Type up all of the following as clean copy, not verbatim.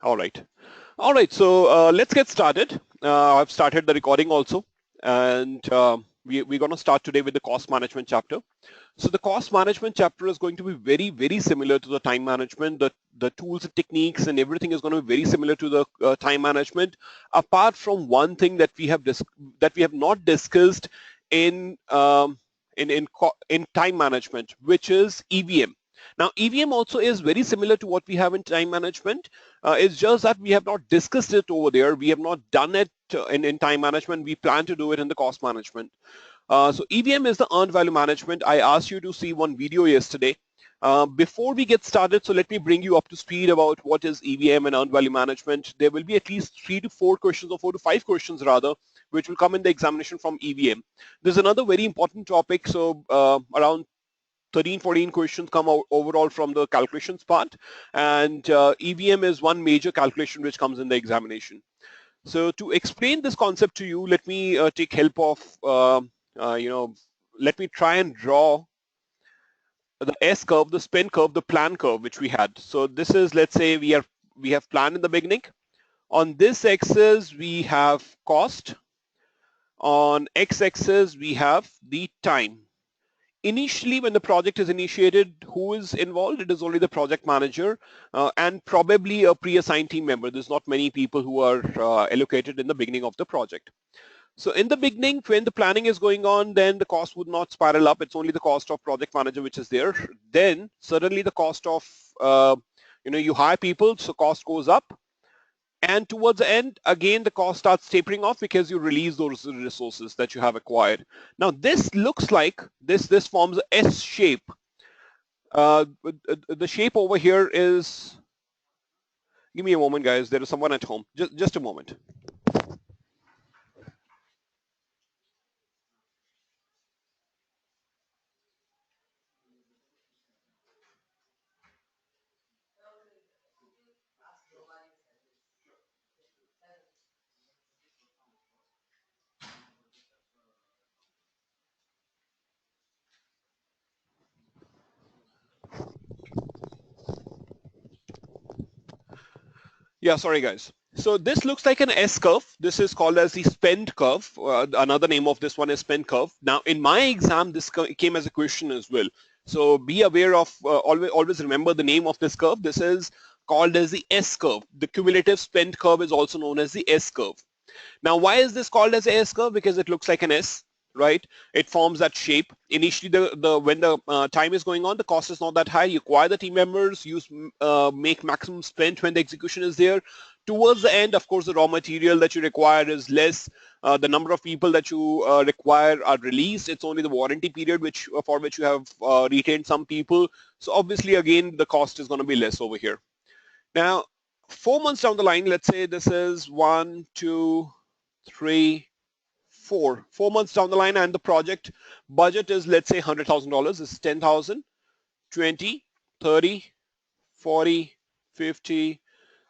All right. All right. So let's get started. I've started the recording also, and we're going to start today with the cost management chapter. So the cost management chapter is going to be very, very similar to the time management. The tools and techniques and everything is going to be very similar to the time management, apart from one thing that we have not discussed in in time management, which is EVM. Now, EVM also is very similar to what we have in time management. It's just that we have not discussed it over there. We have not done it in time management. We plan to do it in the cost management. So EVM is the earned value management. I asked you to see one video yesterday. Before we get started, so let me bring you up to speed about what is EVM and earned value management. There will be at least 3 to 4 questions, or 4 to 5 questions rather, which will come in the examination from EVM. There's another very important topic. So around 13, 14 questions come out overall from the calculations part, and EVM is one major calculation which comes in the examination. So to explain this concept to you, let me take help of, let me try and draw the S curve, the spend curve, the plan curve which we had. So this is, let's say we have plan in the beginning. On this axis we have cost. On x-axis we have the time. Initially, when the project is initiated, who is involved? It is only the project manager and probably a pre-assigned team member. There's not many people who are allocated in the beginning of the project. So in the beginning, when the planning is going on, then the cost would not spiral up. It's only the cost of project manager which is there. Then suddenly the cost of, you hire people, so cost goes up. And towards the end, again, the cost starts tapering off because you release those resources that you have acquired. Now, this looks like, this forms a S shape. The shape over here is, give me a moment, guys. There is someone at home. Just a moment. Yeah, sorry, guys. So this looks like an S curve. This is called as the spend curve. Another name of this one is spend curve. Now, in my exam, this came as a question as well. So be aware of, always remember the name of this curve. This is called as the S curve. The cumulative spend curve is also known as the S curve. Now, why is this called as a S curve? Because it looks like an S, right? It forms that shape. Initially, when the time is going on, the cost is not that high. You acquire the team members, make maximum spend when the execution is there. Towards the end, of course, the raw material that you require is less. The number of people that you require are released. It's only the warranty period for which you have retained some people. So obviously, again, the cost is going to be less over here. Now, 4 months down the line, let's say this is 1, 2, 3, 4. 4 months down the line, and the project budget is, let's say, $100,000. This is 10,000, 20, 30, 40, 50,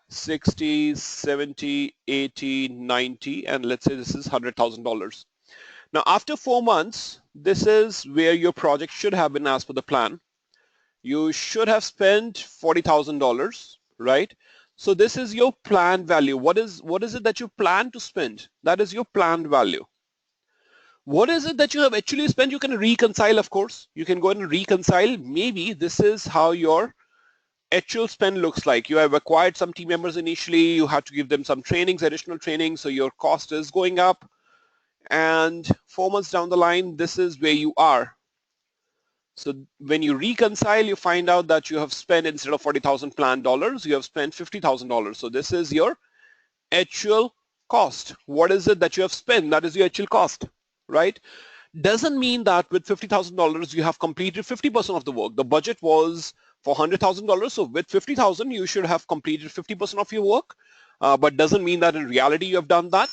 60, 70, 80, 90, and let's say this is $100,000. Now, after 4 months, this is where your project should have been as per the plan. You should have spent $40,000, right? So this is your planned value. What is it that you plan to spend? That is your planned value. What is it that you have actually spent? You can reconcile, of course. You can go and reconcile. Maybe this is how your actual spend looks like. You have acquired some team members initially. You have to give them some trainings, additional training. So your cost is going up. And 4 months down the line, this is where you are. So when you reconcile, you find out that you have spent, instead of 40,000 planned dollars, you have spent $50,000. So this is your actual cost. What is it that you have spent? That is your actual cost, right? Doesn't mean that with $50,000 you have completed 50% of the work. The budget was for $100,000. So with 50,000, you should have completed 50% of your work. But doesn't mean that in reality you have done that.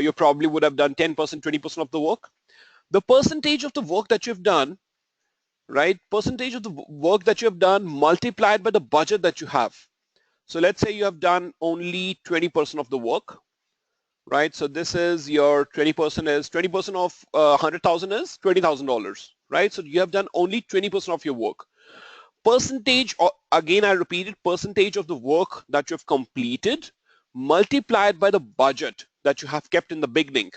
You probably would have done 10%, 20% of the work. The percentage of the work that you've done, right? Percentage of the work that you have done multiplied by the budget that you have. So let's say you have done only 20% of the work, right? So this is your 20% is 20% of 100,000 is $20,000, right? So you have done only 20% of your work. Percentage again, I repeated, percentage of the work that you've completed multiplied by the budget that you have kept in the beginning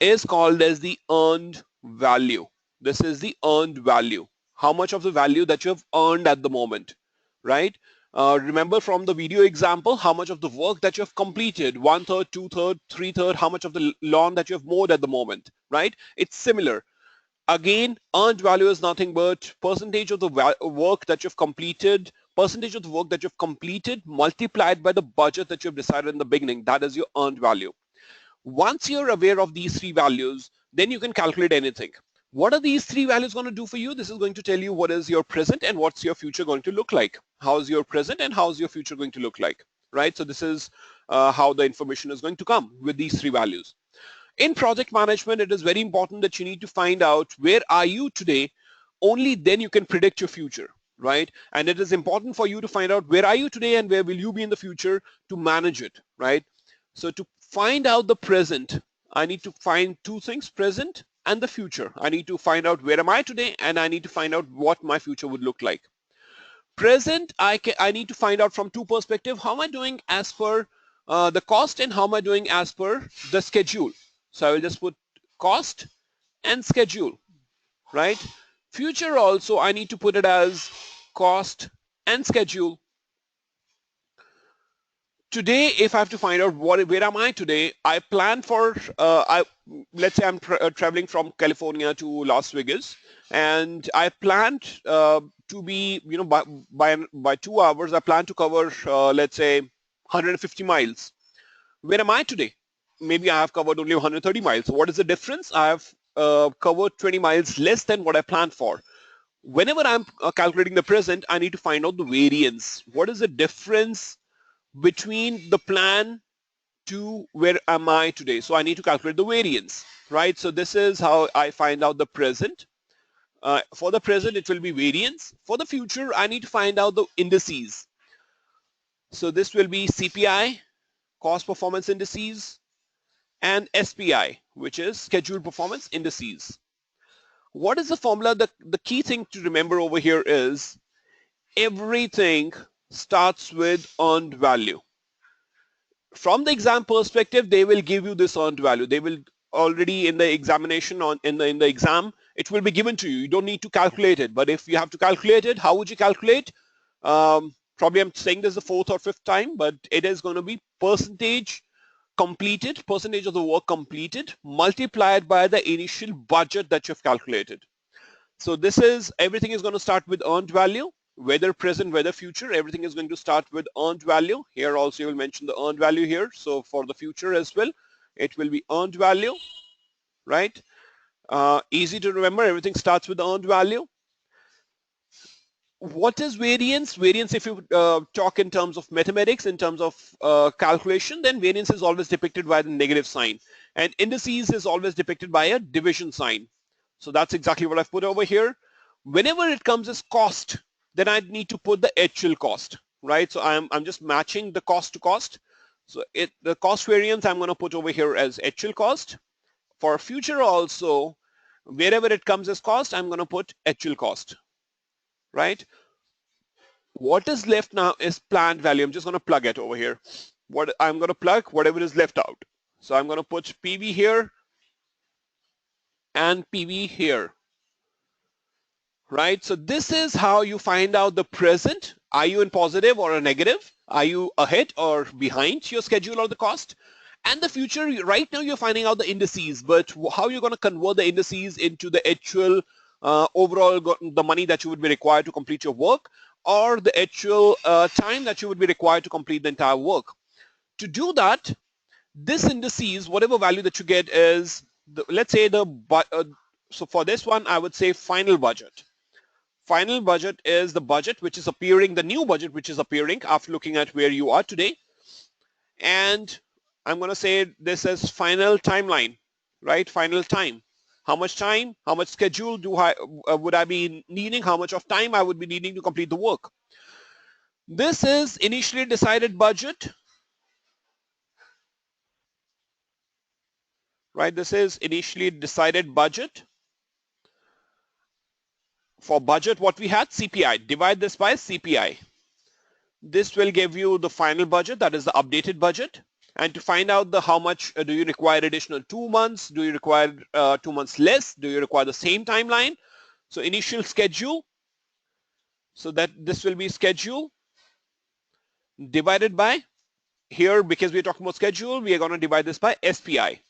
is called as the earned value. This is the earned value. How much of the value that you have earned at the moment, right? Remember from the video example, how much of the work that you have completed, 1/3, 2/3, 3/3, how much of the lawn that you have mowed at the moment, right? It's similar. Again, earned value is nothing but percentage of the work that you've completed, percentage of the work that you've completed multiplied by the budget that you've decided in the beginning. That is your earned value. Once you're aware of these three values, then you can calculate anything. What are these three values going to do for you? This is going to tell you what is your present and what's your future going to look like. How's your present and how's your future going to look like, right? So this is how the information is going to come with these three values. In project management, it is very important that you need to find out where are you today. Only then you can predict your future, right? And it is important for you to find out where are you today and where will you be in the future to manage it, right? So to find out the present, I need to find two things, present and the future. I need to find out where am I today, and I need to find out what my future would look like. Present, I need to find out from two perspectives. How am I doing as per the cost, and how am I doing as per the schedule? So I will just put cost and schedule, right? Future also, I need to put it as cost and schedule. Today, if I have to find out where am I today, I plan for, let's say I'm traveling from California to Las Vegas, and I planned to be, by 2 hours, I plan to cover, let's say, 150 miles. Where am I today? Maybe I have covered only 130 miles. So what is the difference? I have covered 20 miles less than what I planned for. Whenever I'm calculating the present, I need to find out the variance. What is the difference between the plan to where am I today? So I need to calculate the variance, right? So this is how I find out the present. For the present, it will be variance. For the future, I need to find out the indices. So this will be CPI, cost performance indices, and SPI, which is scheduled performance indices. What is the formula? The key thing to remember over here is everything starts with earned value. From the exam perspective, they will give you this earned value. They will already in the examination in the exam, it will be given to you. You don't need to calculate it. But if you have to calculate it, how would you calculate? Probably I'm saying this the fourth or fifth time, but it is going to be percentage completed, percentage of the work completed multiplied by the initial budget that you've calculated. So this is, everything is going to start with earned value, whether present, whether future, everything is going to start with earned value. Here also you will mention the earned value here. So for the future as well, it will be earned value, right? Easy to remember, everything starts with earned value. What is variance? Variance, if you talk in terms of mathematics, in terms of calculation, then variance is always depicted by the negative sign. And indices is always depicted by a division sign. So that's exactly what I've put over here. Whenever it comes as cost, then I need to put the actual cost, right? So I'm just matching the cost to cost. So the cost variance I'm going to put over here as actual cost. For future also, wherever it comes as cost, I'm going to put actual cost, right? What is left now is planned value. I'm just going to plug it over here. What I'm going to plug whatever is left out. So I'm going to put PV here and PV here, right? So this is how you find out the present. Are you in positive or a negative? Are you ahead or behind your schedule or the cost? And the future, right now you're finding out the indices, but how you're going to convert the indices into the actual overall the money that you would be required to complete your work, or the actual time that you would be required to complete the entire work. To do that, this indices, whatever value that you get is, let's say so for this one, I would say final budget. Final budget is the budget which is appearing, the new budget which is appearing after looking at where you are today. And I'm going to say this as final timeline, right? Final time. How much time, how much schedule would I be needing? How much of time I would be needing to complete the work? This is initially decided budget, right? This is initially decided budget. For budget, what we had, CPI. Divide this by CPI. This will give you the final budget, that is the updated budget. And to find out the how much do you require additional 2 months, do you require 2 months less, do you require the same timeline? So initial schedule, so that this will be schedule divided by, here because we're talking about schedule, we are going to divide this by SPI.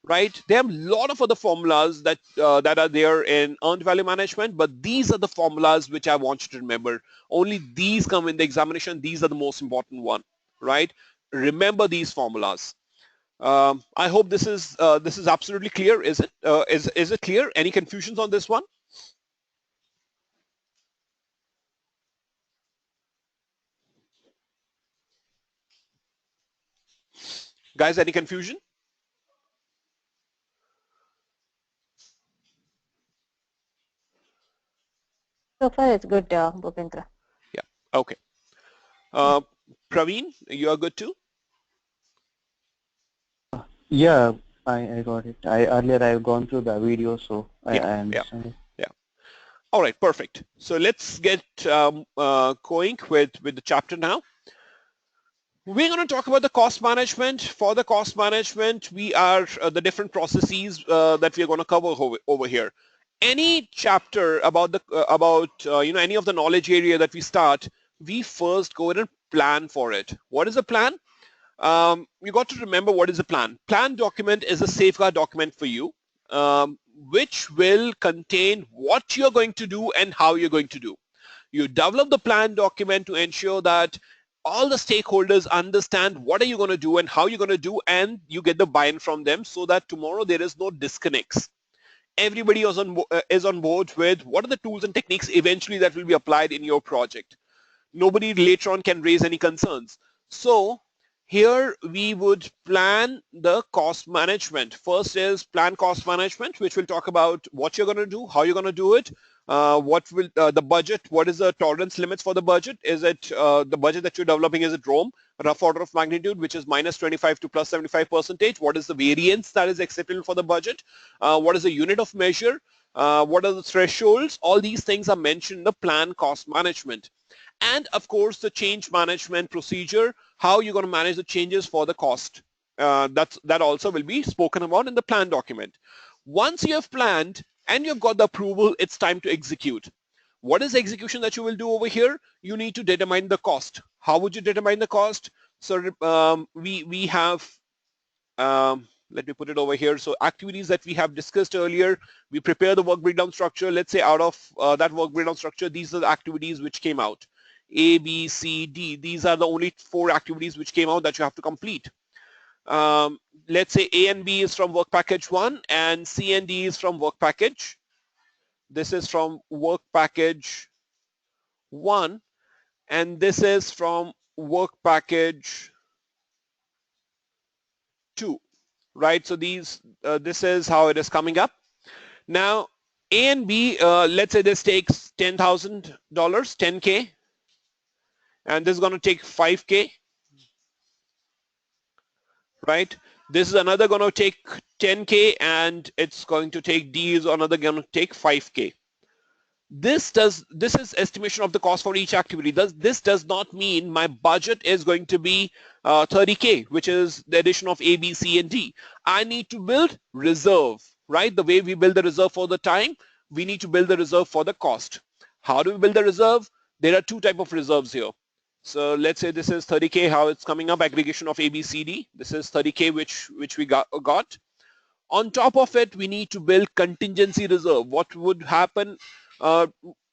Right? There are a lot of other formulas that that are there in earned value management, but these are the formulas which I want you to remember. Only these come in the examination. These are the most important one, right? Remember these formulas. I hope this is absolutely clear. Is it? Is it clear? Any confusions on this one? Guys, any confusion? So far, it's good, Bhupendra. Yeah. Okay. Praveen, you are good too? Yeah, I got it. Earlier I've gone through the video, so I understand it. Yeah. All right, perfect. So let's get going with the chapter now. We're going to talk about the cost management. For the cost management, we are the different processes that we are going to cover over here. Any chapter about the any of the knowledge area that we start, we first go ahead and plan for it. What is a plan? You got to remember what is a plan. Plan document is a safeguard document for you, which will contain what you're going to do and how you're going to do. You develop the plan document to ensure that all the stakeholders understand what are you going to do and how you're going to do, and you get the buy-in from them so that tomorrow there is no disconnects. Everybody is on board with what are the tools and techniques eventually that will be applied in your project. Nobody later on can raise any concerns. So here we would plan the cost management. First is plan cost management, which will talk about what you're going to do, how you're going to do it, what will the budget, what is the tolerance limits for the budget? Is it the budget that you're developing, is it ROM, rough order of magnitude, which is minus 25 to plus 75%? What is the variance that is acceptable for the budget? What is the unit of measure? What are the thresholds? All these things are mentioned in the plan cost management. And of course, the change management procedure, how you're going to manage the changes for the cost. That also will be spoken about in the plan document. Once you have planned and you've got the approval, it's time to execute. What is the execution that you will do over here? You need to determine the cost. How would you determine the cost? So we have, let me put it over here. So activities that we have discussed earlier, we prepare the work breakdown structure. Let's say out of that work breakdown structure, these are the activities which came out. A, B, C, D. These are the only 4 activities which came out that you have to complete. Let's say A and B is from work package 1 and C and D is from work package. This is from work package 1 and this is from work package 2, right? So this is how it is coming up. Now A and B, let's say this takes $10,000, 10K, and this is going to take 5K. Right? This is another going to take 10K and it's going to take, D is another going to take 5K. This is estimation of the cost for each activity. This does not mean my budget is going to be 30K, which is the addition of A, B, C, and D. I need to build reserve, right? The way we build the reserve for the time, we need to build the reserve for the cost. How do we build the reserve? There are 2 types of reserves here. So let's say this is 30K, how it's coming up, aggregation of A, B, C, D. This is 30K, which we got. On top of it, we need to build contingency reserve. What would happen?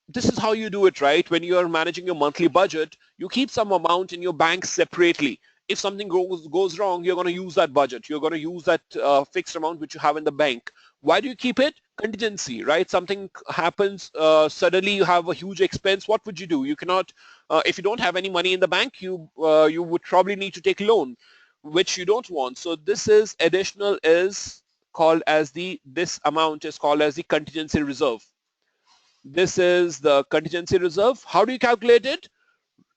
This is how you do it, right? When you are managing your monthly budget, you keep some amount in your bank separately. If something goes wrong, you're going to use that budget. You're going to use that fixed amount which you have in the bank. Why do you keep it? Contingency, right? Something happens, suddenly you have a huge expense. What would you do? You cannot, if you don't have any money in the bank, you would probably need to take loan, which you don't want. So this is additional is called as this amount is called as the contingency reserve. This is the contingency reserve. How do you calculate it?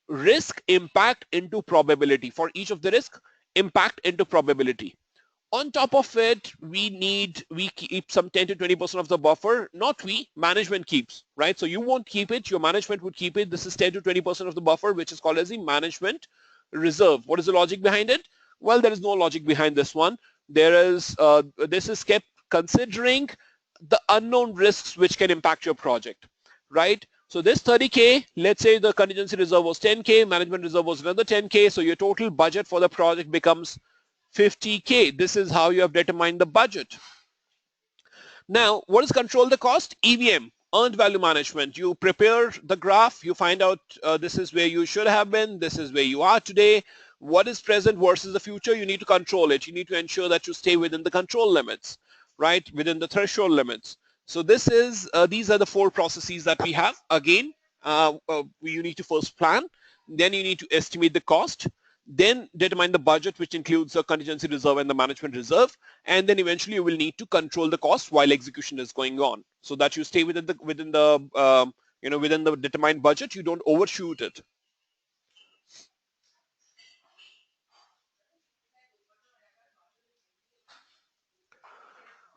Risk impact into probability. For each of the risk, impact into probability. On top of it, we keep some 10 to 20% of the buffer. Not we, management keeps, right? So you won't keep it, your management would keep it. This is 10 to 20% of the buffer, which is called as the management reserve. What is the logic behind it? Well, there is no logic behind this one. This is kept considering the unknown risks which can impact your project, right? So this 30K, let's say the contingency reserve was 10K, management reserve was another 10K, so your total budget for the project becomes 50K. This is how you have determined the budget. Now, what is control the cost? EVM, earned value management. You prepare the graph, you find out this is where you should have been, this is where you are today, what is present versus the future. You need to control it. You need to ensure that you stay within the control limits, right, within the threshold limits. So these are the four processes that we have. Again, you need to first plan, then you need to estimate the cost, then determine the budget, which includes the contingency reserve and the management reserve, and then eventually you will need to control the cost while execution is going on, so that you stay within the determined budget. You don't overshoot it.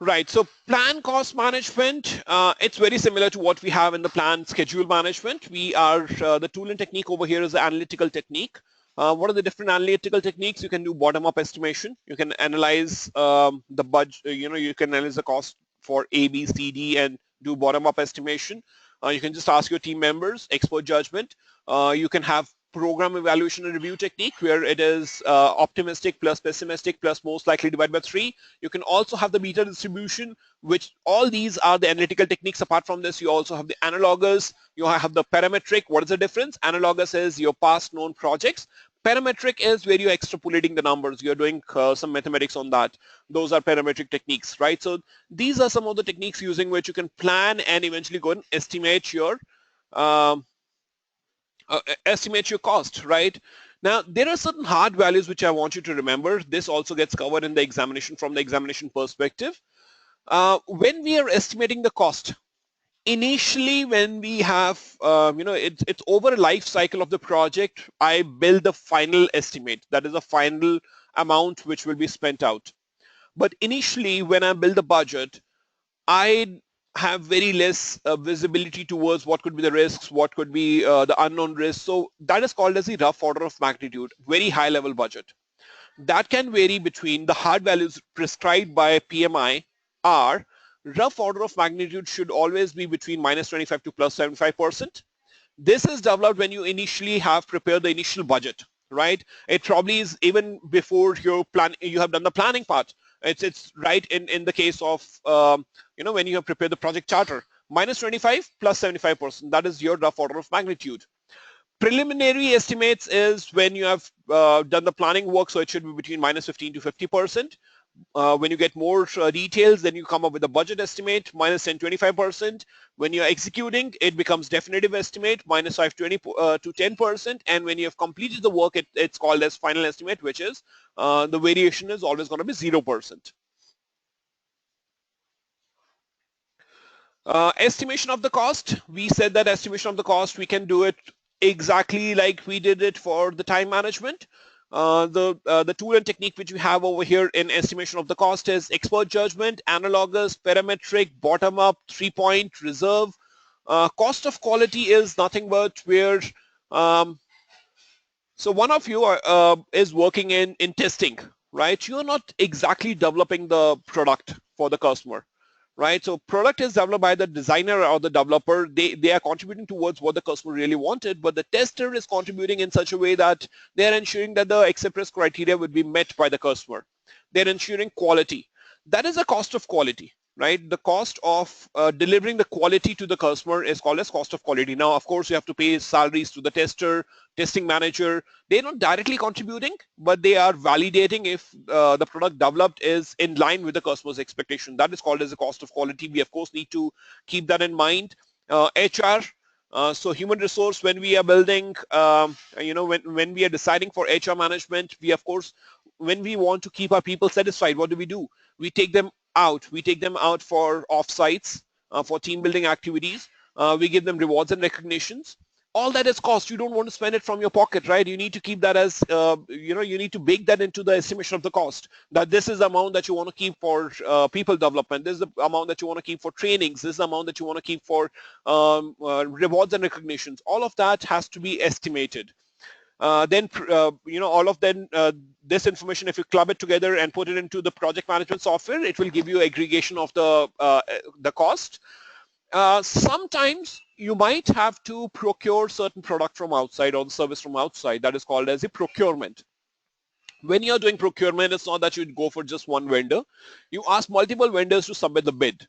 Right, so plan cost management, it's very similar to what we have in the plan schedule management. The tool and technique over here is the analytical technique. What are the different analytical techniques? You can do bottom-up estimation. You can analyze the budget, you can analyze the cost for A, B, C, D and do bottom-up estimation. You can just ask your team members, expert judgment. You can have program evaluation and review technique, where it is optimistic plus pessimistic plus most likely divided by 3. You can also have the beta distribution, which all these are the analytical techniques. Apart from this, you also have the analogous, you have the parametric. What is the difference? Analogous is your past known projects. Parametric is where you're extrapolating the numbers. You're doing some mathematics on that. Those are parametric techniques, right? So these are some of the techniques using which you can plan and eventually go and estimate your cost, right? Now, there are certain hard values which I want you to remember. This also gets covered in the examination from the examination perspective. When we are estimating the cost, initially when we have, it's over a life cycle of the project, I build the final estimate. That is the final amount which will be spent out. But initially when I build the budget, I have very less visibility towards what could be the risks, what could be the unknown risks. So that is called as the rough order of magnitude, very high level budget. That can vary between the hard values prescribed by PMI are rough order of magnitude should always be between -25 to +75%. This is developed when you initially have prepared the initial budget, right? It probably is even before you have done the planning part. It's right in the case of when you have prepared the project charter, -25 +75%. That is your rough order of magnitude. Preliminary estimates is when you have done the planning work, so it should be between -15 to 50%. When you get more details, then you come up with a budget estimate, -10 25%. When you're executing, it becomes definitive estimate, -5 to 10%. And when you have completed the work, it's called as final estimate, which is the variation is always going to be 0%. Estimation of the cost. We said that estimation of the cost, we can do it exactly like we did it for the time management. The tool and technique which we have over here in estimation of the cost is expert judgment, analogous, parametric, bottom-up, 3-point, reserve. Cost of quality is nothing but where so one of you is working in testing, right? You're not exactly developing the product for the customer, right? So product is developed by the designer or the developer. They are contributing towards what the customer really wanted, but the tester is contributing in such a way that they're ensuring that the acceptance criteria would be met by the customer. They're ensuring quality. That is a cost of quality, right? The cost of delivering the quality to the customer is called as cost of quality. Now, of course, you have to pay salaries to the tester, testing manager. They're not directly contributing, but they are validating if the product developed is in line with the customer's expectation. That is called as a cost of quality. We, of course, need to keep that in mind. HR, so human resource, when we are building, when we are deciding for HR management, we, of course, when we want to keep our people satisfied, what do? We take them out. We take them out for offsites, for team building activities. We give them rewards and recognitions. all that is cost. You don't want to spend it from your pocket, right? You need to keep that as, you need to bake that into the estimation of the cost, that this is the amount that you want to keep for people development. This is the amount that you want to keep for trainings. This is the amount that you want to keep for rewards and recognitions. All of that has to be estimated. Then all of this information, if you club it together and put it into the project management software, it will give you aggregation of the cost. Sometimes you might have to procure certain product from outside or the service from outside. That is called as a procurement. When you're doing procurement, it's not that you go for just one vendor. You ask multiple vendors to submit the bid.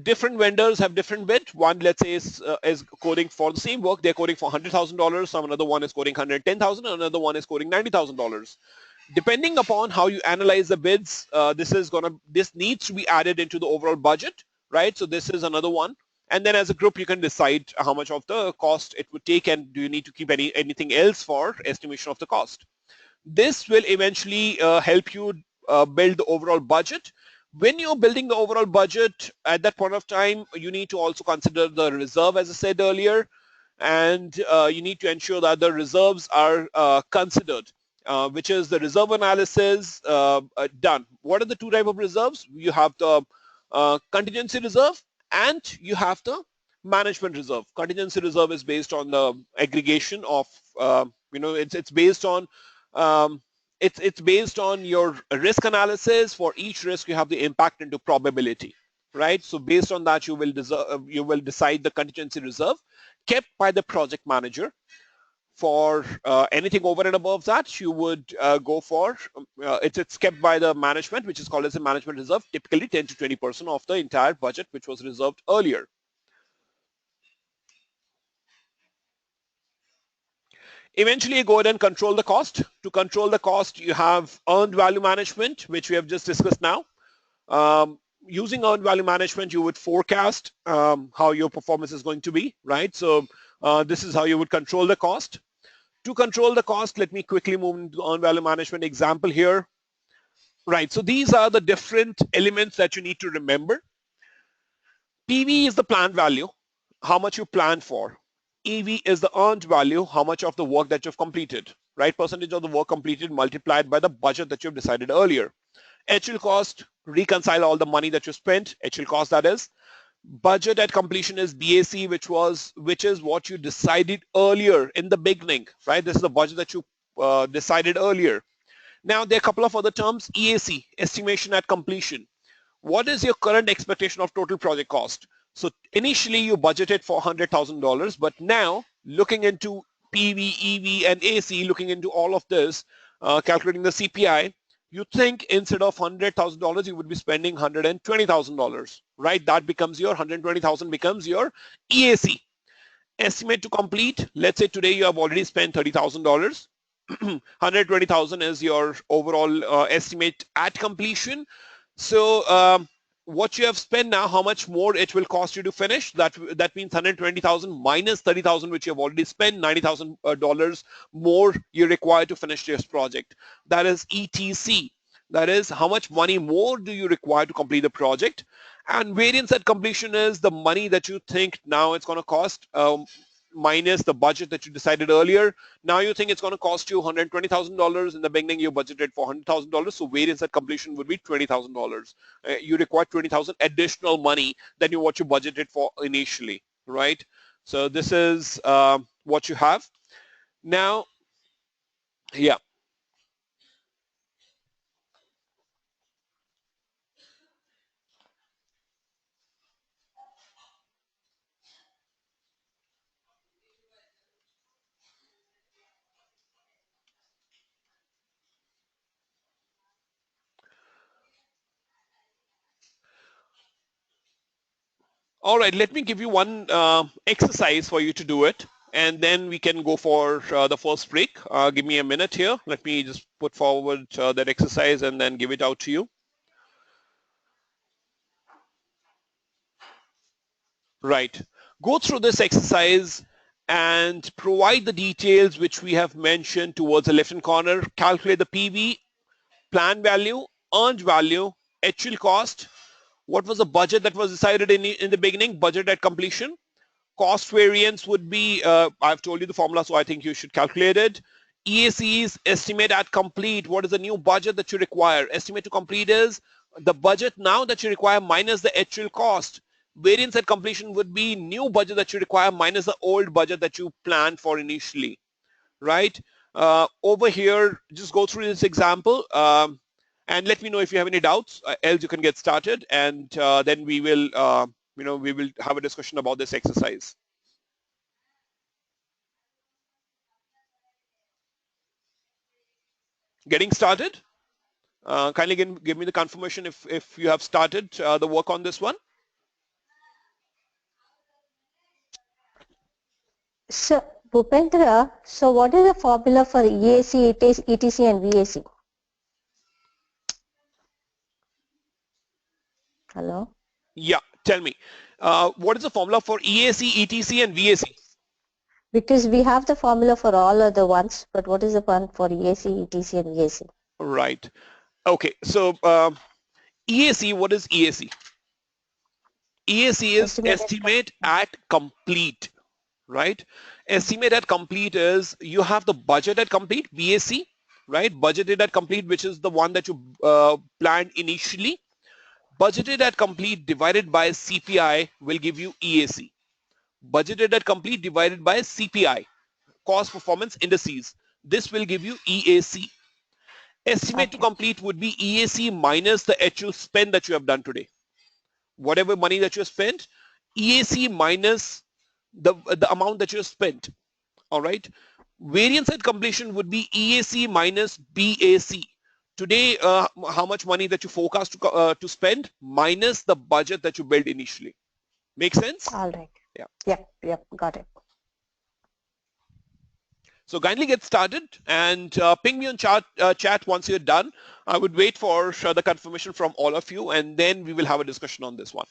Different vendors have different bid. One, let's say, is coding for the same work. They're coding for $100,000. Some another one is coding $110,000. Another one is coding $90,000. Depending upon how you analyze the bids, this needs to be added into the overall budget, right? So this is another one. And then as a group, you can decide how much of the cost it would take, and do you need to keep anything else for estimation of the cost. This will eventually help you build the overall budget. When you're building the overall budget, at that point of time, you need to also consider the reserve, as I said earlier, and you need to ensure that the reserves are considered, which is the reserve analysis done. What are the two types of reserves? You have the contingency reserve and you have the management reserve. Contingency reserve is based on the aggregation of, it's based on it's based on your risk analysis. For each risk, you have the impact into probability, right? So based on that, you will decide the contingency reserve kept by the project manager. For anything over and above that, you would go for, it's kept by the management, which is called as a management reserve, typically 10 to 20% of the entire budget, which was reserved earlier. Eventually, you go ahead and control the cost. To control the cost, you have earned value management, which we have just discussed now. Using earned value management, you would forecast how your performance is going to be, right? So this is how you would control the cost. To control the cost, let me quickly move into earned value management example here. Right, so these are the different elements that you need to remember. PV is the planned value, how much you planned for. EV is the earned value, how much of the work that you've completed, right? Percentage of the work completed multiplied by the budget that you've decided earlier. HL cost, reconcile all the money that you spent, HL cost that is. Budget at completion is BAC, which is what you decided earlier in the beginning, right? This is the budget that you decided earlier. Now, there are a couple of other terms. EAC, estimation at completion. What is your current expectation of total project cost? So initially you budgeted for $100,000, but now looking into PV, EV, and AC, looking into all of this, calculating the CPI, you think instead of $100,000, you would be spending $120,000, right? That becomes your $120,000 becomes your EAC. Estimate to complete. Let's say today you have already spent $30,000. 120,000 is your overall estimate at completion. So what you have spent now, how much more it will cost you to finish? That means 120,000 minus 30,000, which you have already spent, $90,000 more you require to finish this project. That is ETC. That is how much money more do you require to complete the project. And variance at completion is the money that you think now it's going to cost minus the budget that you decided earlier. Now you think it's going to cost you $120,000. In the beginning, you budgeted for $100,000. So variance at completion would be $20,000. You require $20,000 additional money than what you budgeted for initially, right? So this is what you have. Now, yeah. All right, let me give you one exercise for you to do it, and then we can go for the first break. Give me a minute here. Let me just put forward that exercise and then give it out to you. Right. Go through this exercise and provide the details which we have mentioned towards the left-hand corner. Calculate the PV, plan value, earned value, actual cost. What was the budget that was decided in the beginning, budget at completion? Cost variance would be, I've told you the formula, so I think you should calculate it. EAC is estimate at complete. What is the new budget that you require? Estimate to complete is the budget now that you require minus the actual cost. Variance at completion would be new budget that you require minus the old budget that you planned for initially, right? Over here, just go through this example and let me know if you have any doubts. Else you can get started, and then we will, we will have a discussion about this exercise. Getting started? Kindly give me the confirmation if you have started the work on this one. So, Bhupendra, so what is the formula for EAC, ETC and VAC? Hello? Yeah, tell me. What is the formula for EAC, ETC, and VAC? Because we have the formula for all other ones, but what is the one for EAC, ETC and VAC? Right. Okay. So EAC, what is EAC? EAC is estimate at complete, right? Estimate at complete is you have the budget at complete, BAC, right? Budgeted at complete, which is the one that you planned initially. Budgeted at complete divided by CPI will give you EAC. Budgeted at complete divided by CPI, cost performance indices. This will give you EAC. Estimate to complete would be EAC minus the actual spend that you have done today. Whatever money that you have spent, EAC minus the amount that you have spent. All right. Variance at completion would be EAC minus BAC. Today, how much money that you forecast to spend minus the budget that you built initially. Make sense? All right. Yeah. Yep, got it. So kindly get started and ping me on chat once you're done. I would wait for the confirmation from all of you, and then we will have a discussion on this one.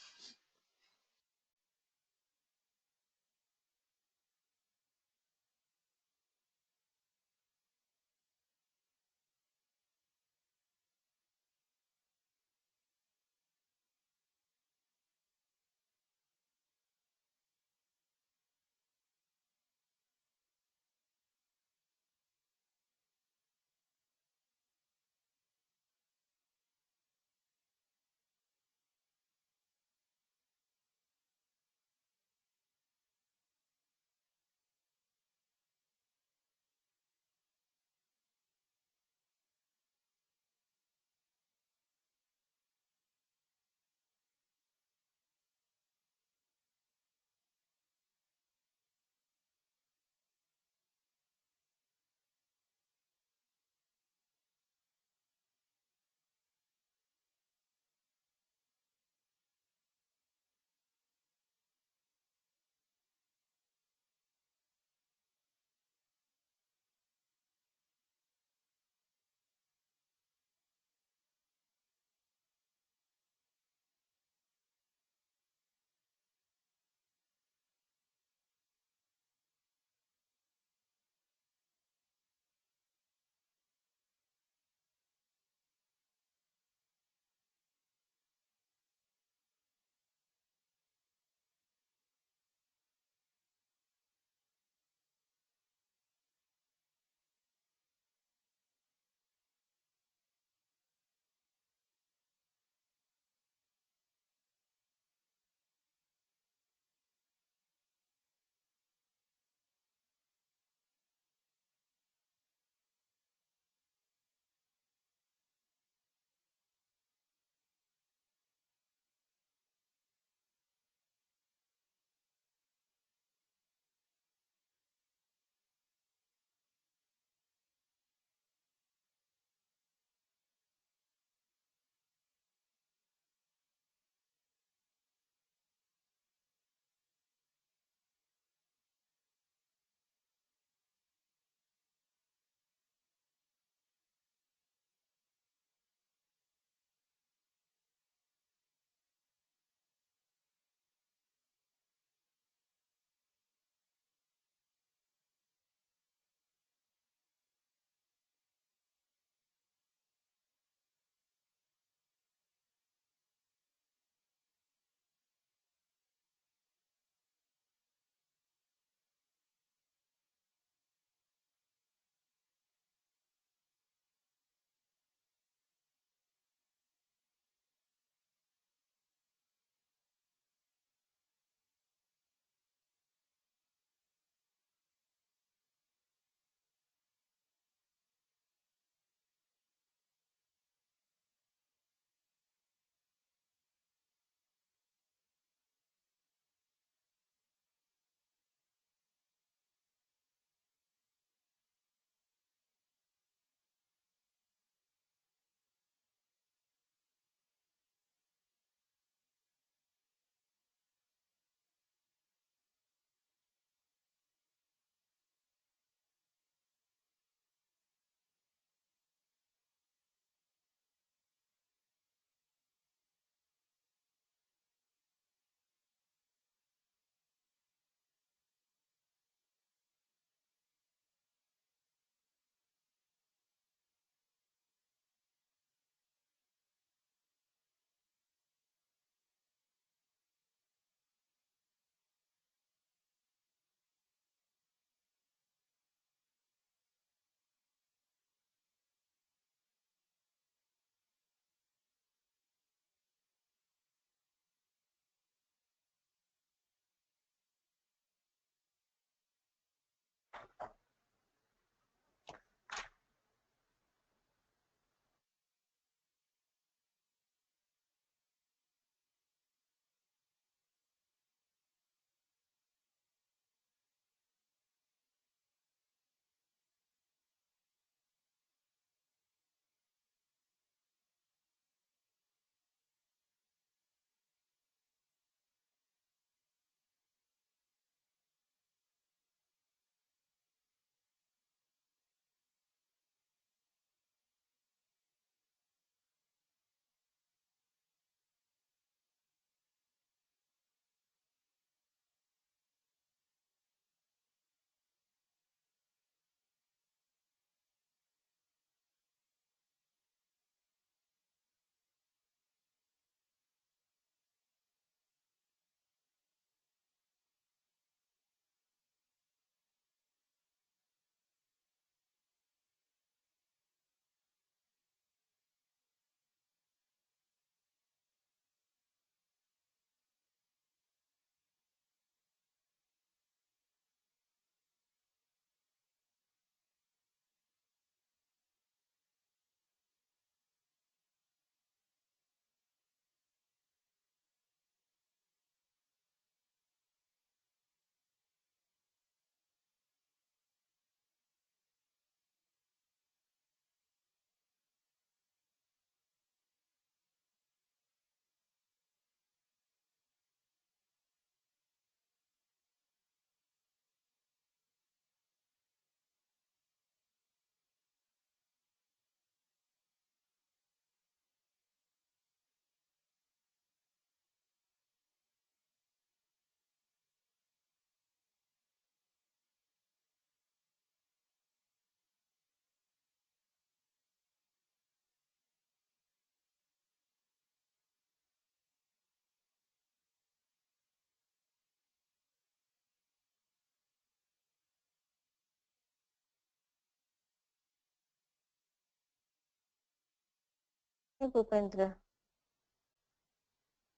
Hey, Bhupendra.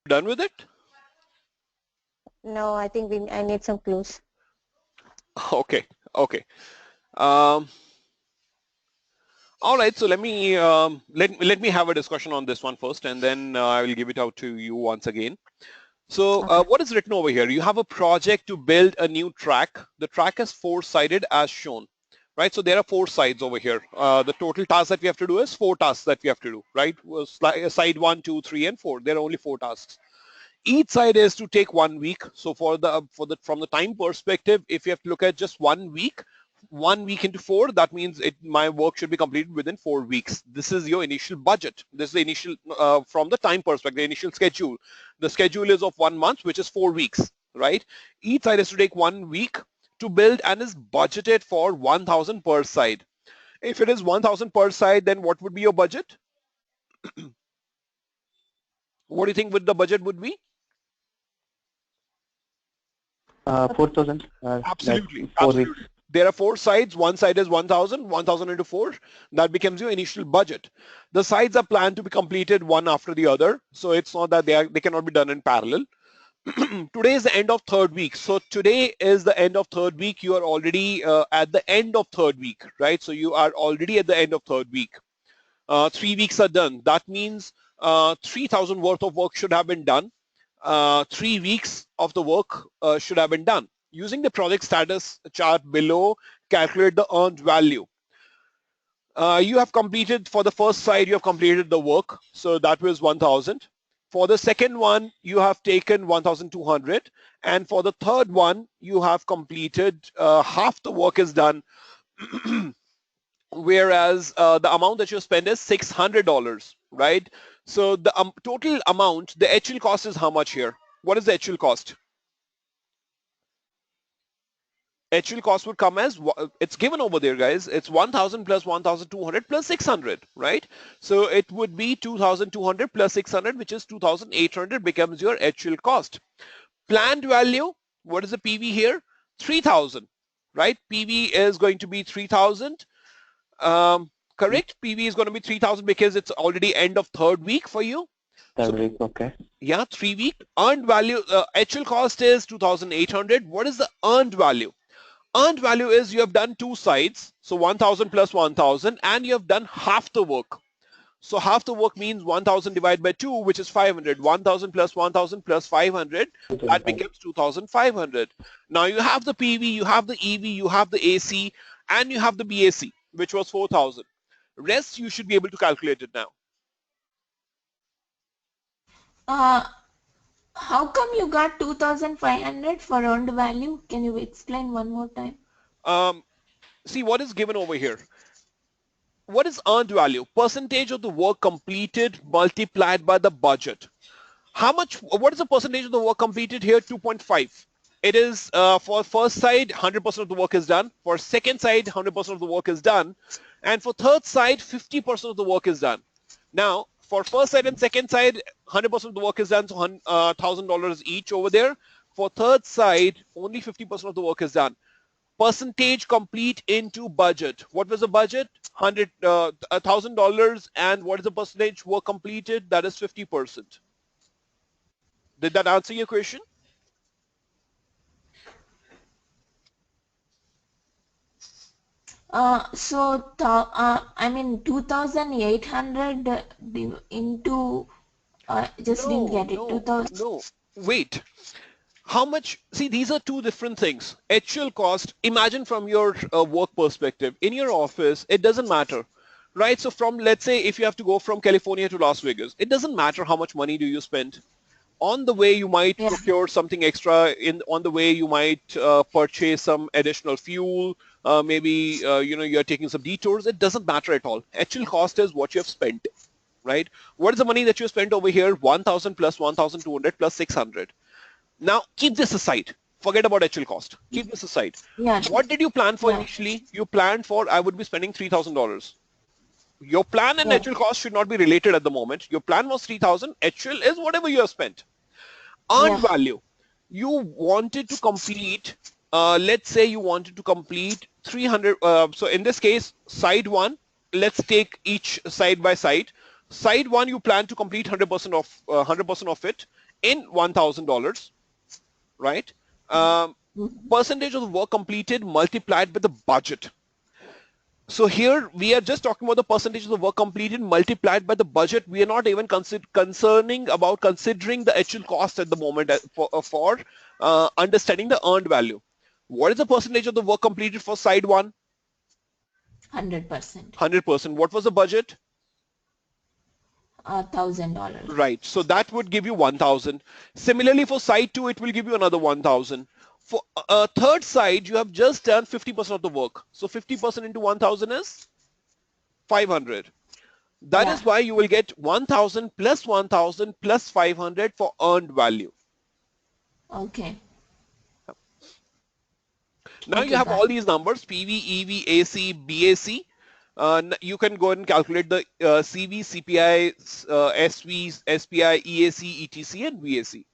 Done with it? No, I think I need some clues. Okay, okay. Um, all right, so let me let me have a discussion on this one first, and then I will give it out to you once again. So Okay. what is written over here? You have a project to build a new track. The track is four-sided as shown, right? So there are four sides over here. The total task that we have to do is four tasks that we have to do, right? Side 1, 2, 3, and 4. There are only four tasks. Each side is to take 1 week. So from the time perspective, if you have to look at just 1 week into four, that means my work should be completed within 4 weeks. This is your initial budget. This is the initial from the time perspective, the initial schedule. The schedule is of 1 month, which is 4 weeks, right? Each side is to take 1 week to build and is budgeted for 1,000 per side. If it is 1,000 per side, then what would be your budget? What do you think the budget would be? 4,000. Like Absolutely, 4 weeks. absolutely. There are four sides. One side is 1,000, 1,000 into 4. That becomes your initial budget. The sides are planned to be completed one after the other. So it's not that they cannot be done in parallel. Today is the end of third week. So today is the end of third week. You are already at the end of third week, right? So you are already at the end of third week. 3 weeks are done. That means 3,000 worth of work should have been done. 3 weeks of the work should have been done. Using the project status chart below, calculate the earned value. You have completed, for the first side, you have completed the work. So that was 1,000. For the second one, you have taken 1,200. And for the third one, you have completed, half the work is done. Whereas the amount that you spend is $600, right? So the total amount, the actual cost is how much here? What is the actual cost? Actual cost would come as, it's given over there, guys. It's 1,000 plus 1,200 plus 600, right? So it would be 2,200 plus 600, which is 2,800 becomes your actual cost. Planned value, what is the PV here? 3,000, right? PV is going to be 3,000. Correct? PV is going to be 3,000 because it's already end of third week for you. So, 3rd week. Okay. yeah, 3 week. Earned value, actual cost is 2,800. What is the earned value? Earned value is you have done two sides, so 1,000 plus 1,000, and you have done half the work. So half the work means 1,000 divided by 2, which is 500. 1,000 plus 1,000 plus 500, that becomes 2,500. Now you have the PV, you have the EV, you have the AC, and you have the BAC, which was 4,000. Rest you should be able to calculate it now. How come you got 2,500 for earned value? Can you explain one more time? See what is given over here. What is earned value? Percentage of the work completed multiplied by the budget. How much, what is the percentage of the work completed here? 2.5. It is for first side, 100% of the work is done. For second side, 100% of the work is done. And for third side, 50% of the work is done. Now, for first side and second side, 100% of the work is done, so $1,000 each over there. For third side, only 50% of the work is done. Percentage complete into budget. What was the budget? $1,000, and what is the percentage work completed? That is 50%. Did that answer your question? I mean 2,800 into, just didn't No, get it. 2,000. no. Wait. How much? See, these are two different things. Actual cost, imagine from your work perspective. In your office, it doesn't matter, right? So from, let's say, if you have to go from California to Las Vegas, it doesn't matter how much money do you spend. On the way, you might Yeah. procure something extra. On the way, you might purchase some additional fuel. Maybe, you're taking some detours. It doesn't matter at all. Actual cost is what you have spent, right? What is the money that you spent over here? 1,000 plus 1,200 plus 600. Now, keep this aside. Forget about actual cost. Keep this aside. Yeah. What did you plan for Yeah. initially? You planned for, I would be spending $3,000. Your plan and Yeah. actual cost should not be related at the moment. Your plan was 3,000. Actual is whatever you have spent. Earned Yeah. value. You wanted to complete, let's say you wanted to complete 300. So in this case, side one, let's take each side by side. Side 1, you plan to complete 100% of it in $1,000, right? Percentage of the work completed multiplied by the budget. So here we are just talking about the percentage of the work completed multiplied by the budget. We are not even considering the actual cost at the moment for understanding the earned value. What is the percentage of the work completed for side 1? 100%. 100%. What was the budget? $1,000. Right. So that would give you 1,000. Similarly, for side 2, it will give you another 1,000. For third side, you have just done 50% of the work. So 50% into 1,000 is 500. That is Yeah. why you will get 1,000 plus 1,000 plus 500 for earned value. Okay. Now you Okay, have got all it. these numbers, PV, EV, AC, BAC. You can go and calculate the CV, CPI, SV, SPI, EAC, ETC, and VAC.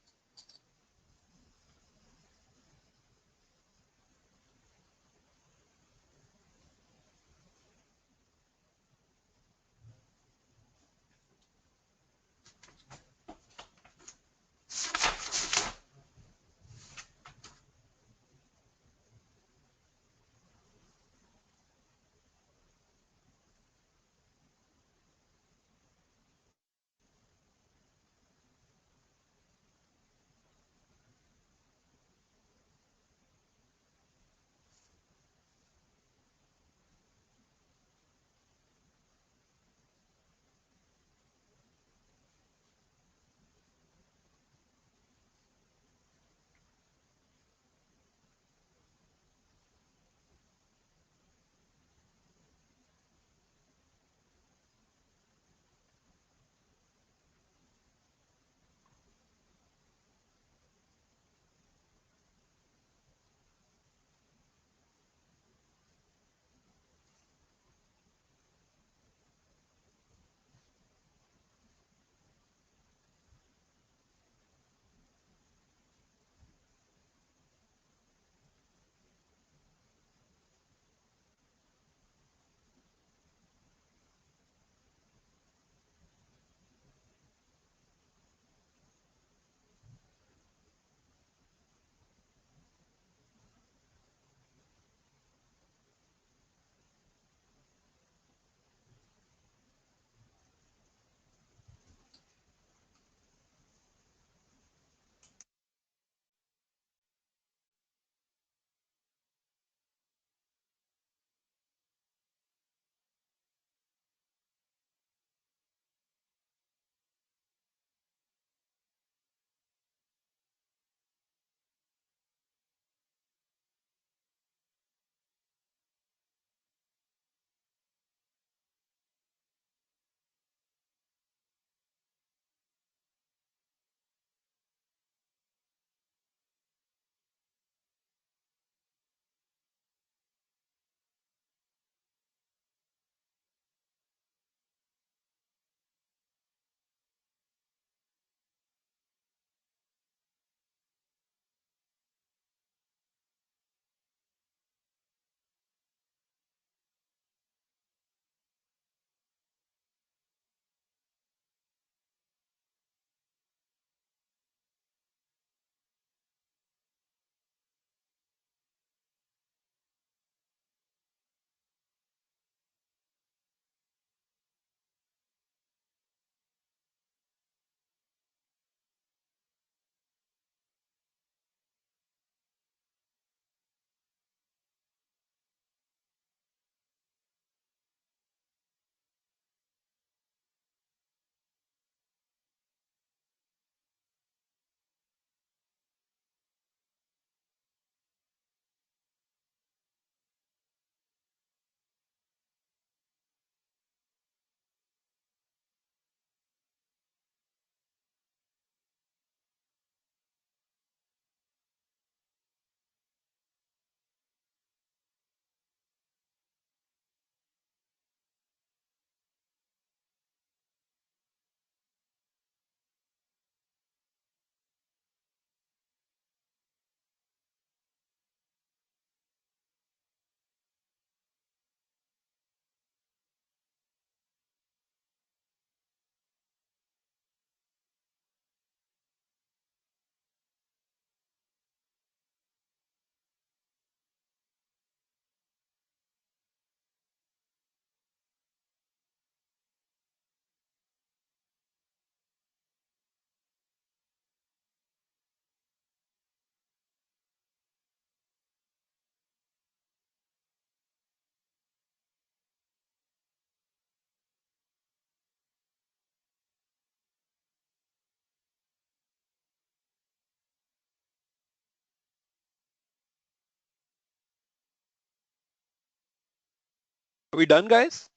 Are we done, guys?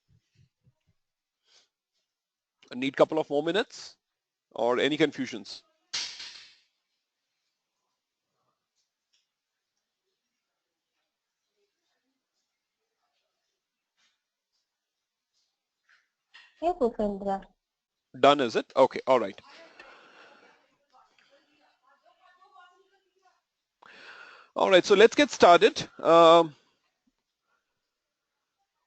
I need a couple of more minutes or any confusions? Hey, Bhupendra. Done, is it? Okay, all right. All right, so let's get started.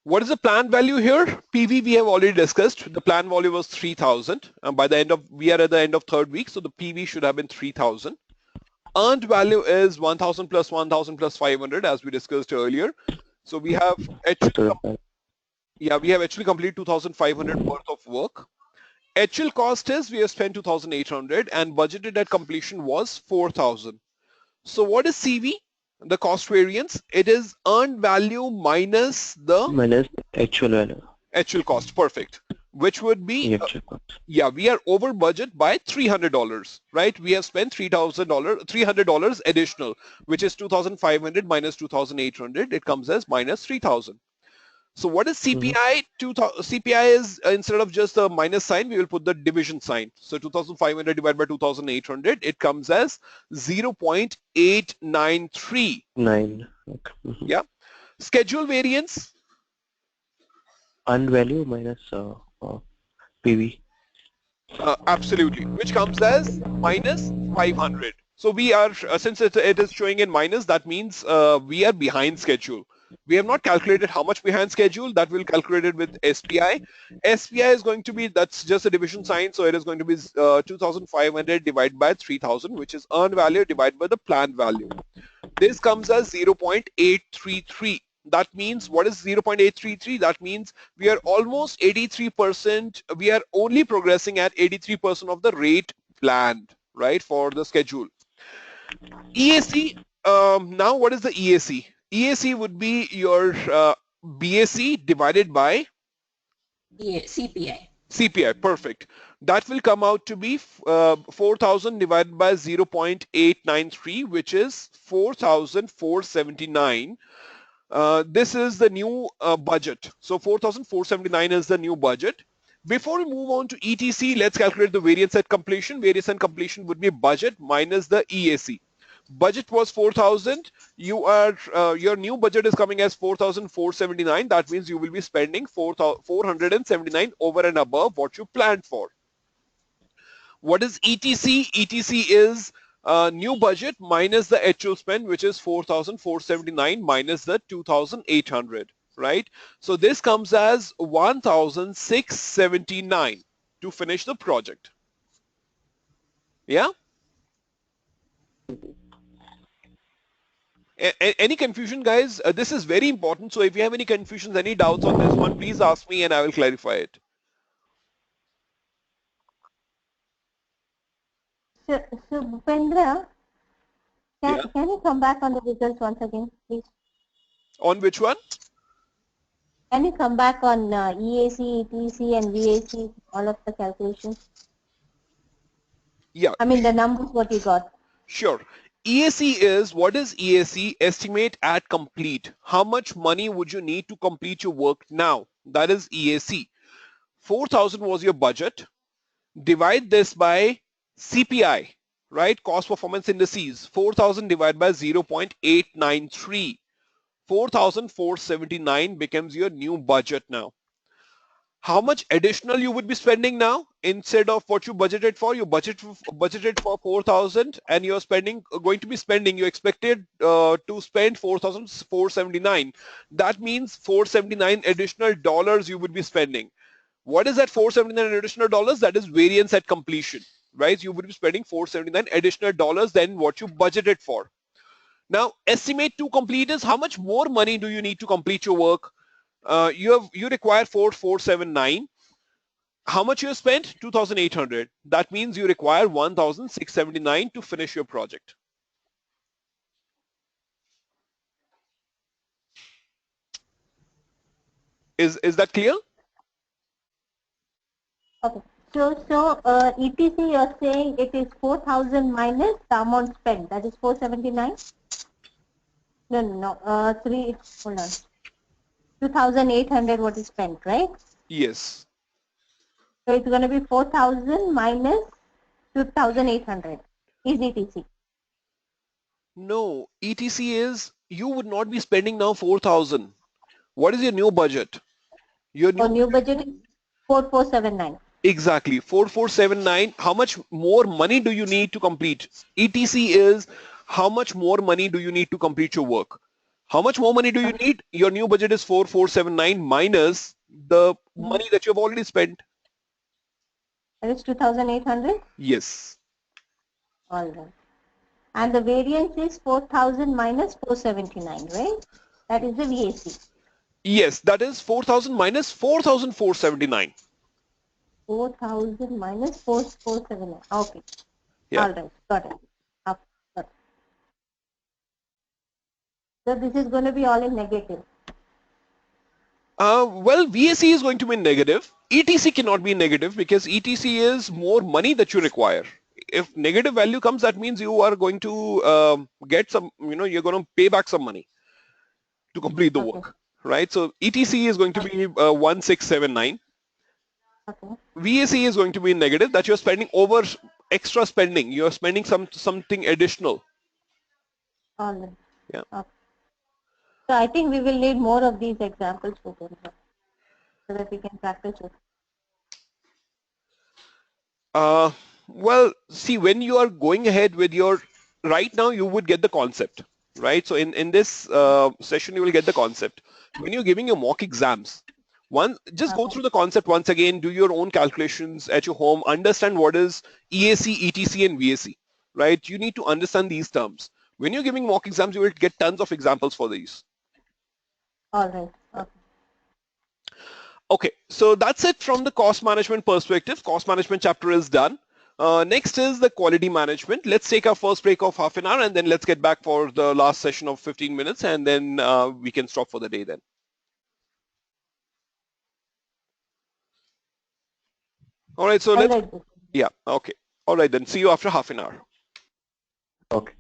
What is the plan value here? PV we have already discussed. The plan value was 3,000. By the end of, we are at the end of third week, so the PV should have been 3,000. Earned value is 1,000 plus 1,000 plus 500, as we discussed earlier. So we have actually, we have actually completed 2,500 worth of work. Actual cost is we have spent 2,800 and budgeted at completion was 4,000. So what is CV? The cost variance? It is earned value minus the actual value. actual cost. Perfect. Which would be, Actual cost. we are over budget by $300, right? We have spent $300 additional, which is 2,500 minus 2,800. It comes as minus 3,000. So what is CPI? CPI is instead of just the minus sign, we will put the division sign. So 2,500 divided by 2,800, it comes as 0.893. 9. Okay. Yeah. Schedule variance? Earned value minus PV. Absolutely. Which comes as minus 500. So we are, since it is showing in minus, that means we are behind schedule. We have not calculated how much behind schedule. That will calculate it with SPI. SPI is going to be, that's just a division sign. So it is going to be 2,500 divided by 3,000, which is earned value divided by the planned value. This comes as 0.833. That means what is 0.833? That means we are almost 83%. We are only progressing at 83% of the rate planned, right, for the schedule. EAC, now what is the EAC? EAC would be your BAC divided by CPI. CPI, perfect. That will come out to be 4,000 divided by 0.893, which is 4,479. This is the new budget. So 4,479 is the new budget. Before we move on to ETC, let's calculate the variance at completion. Variance at completion would be budget minus the EAC. Budget was 4,000. Your new budget is coming as 4,479. That means you will be spending 479 over and above what you planned for. What is ETC? ETC is new budget minus the actual spend, which is 4,479 minus the 2,800, right? So this comes as 1,679 to finish the project. Yeah? Any confusion, guys? This is very important. So if you have any confusions, any doubts on this one, please ask me and I will clarify it. So Bhupendra, can you come back on the results once again, please? On which one? Can you come back on EAC, ETC, and VAC, all of the calculations? Yeah. I mean the numbers what you got. Sure. EAC is, what is EAC? Estimate at complete. How much money would you need to complete your work now? That is EAC. 4,000 was your budget. Divide this by CPI, right? Cost performance indices. 4,000 divided by 0.893. 4,479 becomes your new budget now. How much additional you would be spending now instead of what you budgeted for? You budgeted for 4,000 and you're going to be spending, you expected to spend 4,479. That means 479 additional dollars you would be spending. What is that 479 additional dollars? That is variance at completion, right? You would be spending 479 additional dollars than what you budgeted for. Now, estimate to complete is how much more money do you need to complete your work? You require 4,479. How much you spent? 2,800. That means you require 1,679 to finish your project. Is that clear? Okay. So ETC you're saying it is 4,000 minus the amount spent. That is 479. No. Hold on. 2,800 what is spent, right? Yes. So it's going to be 4,000 minus 2,800 is ETC. No, ETC is you would not be spending now 4,000. What is your new budget? Your So new new budget is 4,479. exactly 4,479. How much more money do you need to complete? ETC is how much more money do you need to complete your work? How much more money do you Okay. need? Your new budget is 4,479 minus the money that you have already spent. That is 2,800. Yes. All right. And the variance is 4,000 minus 479, right? That is the VAC. Yes, that is 4,000 minus 4,479. 4,000 minus 4,479. Okay. Yeah. All right. Got it. Okay. Got it. So this is going to be all in negative. Well, VAC is going to be negative. ETC cannot be negative because ETC is more money that you require. If negative value comes, that means you are going to get some, you're going to pay back some money to complete the Okay. work, right? So ETC is going to be 1,679. Okay. VAC is going to be negative, that you're spending over extra spending. You're spending something additional. All right. Yeah. Okay. So I think we will need more of these examples for them, so that we can practice it. Uh, well, see, when you are going ahead with your, right now you would get the concept, right? So in this session, you will get the concept. When you're giving your mock exams, just go Okay. through the concept once again, do your own calculations at your home, understand what is EAC, ETC, and VAC, right? You need to understand these terms. When you're giving mock exams, you will get tons of examples for these. All right. Okay. Okay, so that's it from the cost management perspective. Cost management chapter is done. Next is the quality management. Let's take our first break of half an hour and then let's get back for the last session of 15 minutes and then we can stop for the day then. All right, so All let's, right. yeah, okay. All right, then see you after half an hour. Okay.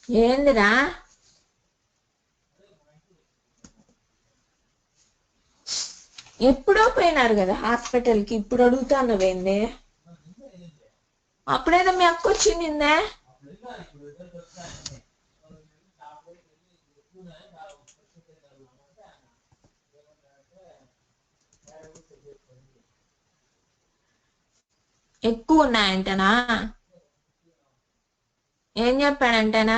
ఏందిరా ఎప్పుడో పోయినారు కదా హాస్పిటల్కి, ఇప్పుడు అడుగుతానవేంది? అప్పుడేదో మీ అక్క వచ్చిందే. ఎక్కువ ఉన్నాయంటనా? ఏం చెప్పాడంటనా?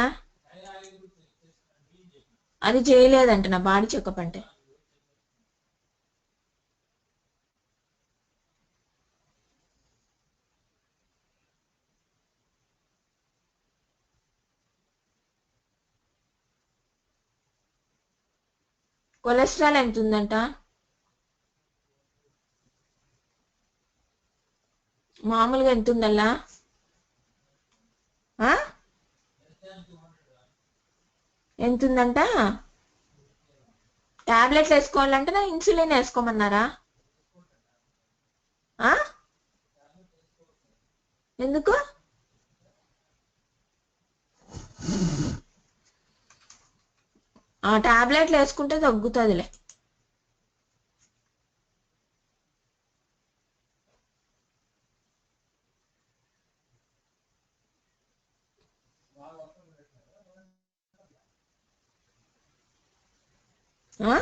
అది చేయలేదంట నా బాడీ చెకప్ అంటే. కొలెస్ట్రాల్ ఎంత ఉందంట? మామూలుగా ఎంత ఉందల్లా? ఎంత ఉందంట? టాబ్లెట్లు వేసుకోవాలంటే నా ఇన్సులిన్ వేసుకోమన్నారా? ఎందుకు? ఆ టాబ్లెట్లు వేసుకుంటే తగ్గుతుందిలే. ఆ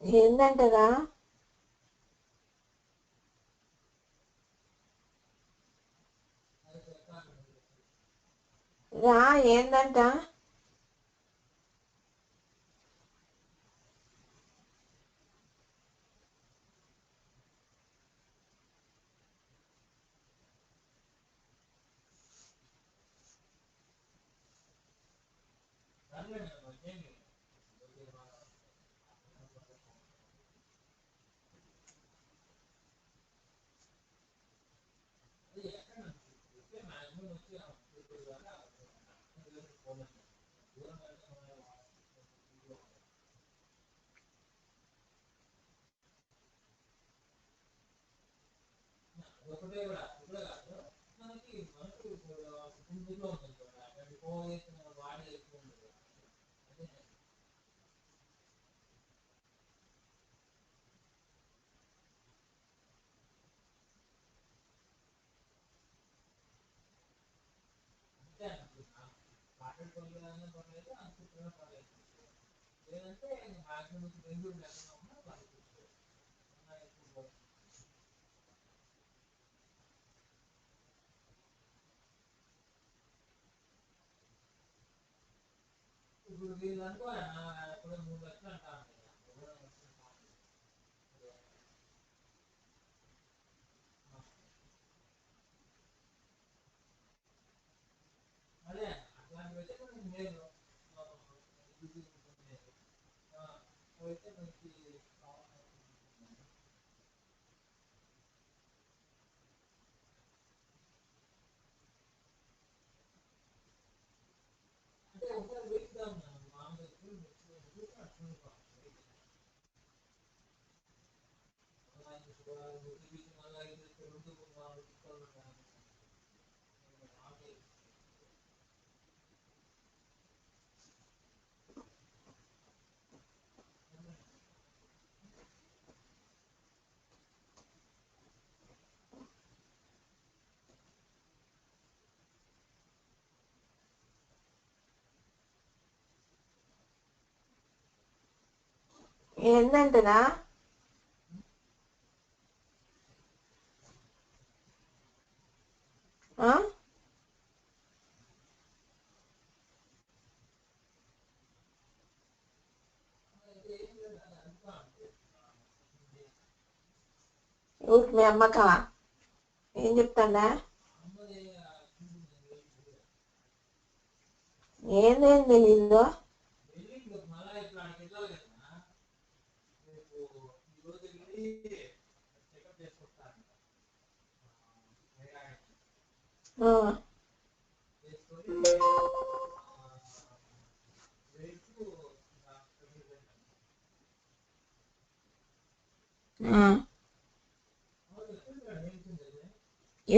ఏందంటరా రా ఏందంట ఏందంటరా ఆ? ఊరికి మీ అమ్మకా ఏం చెప్తాడా ఏందేం తెలీదు ఆ.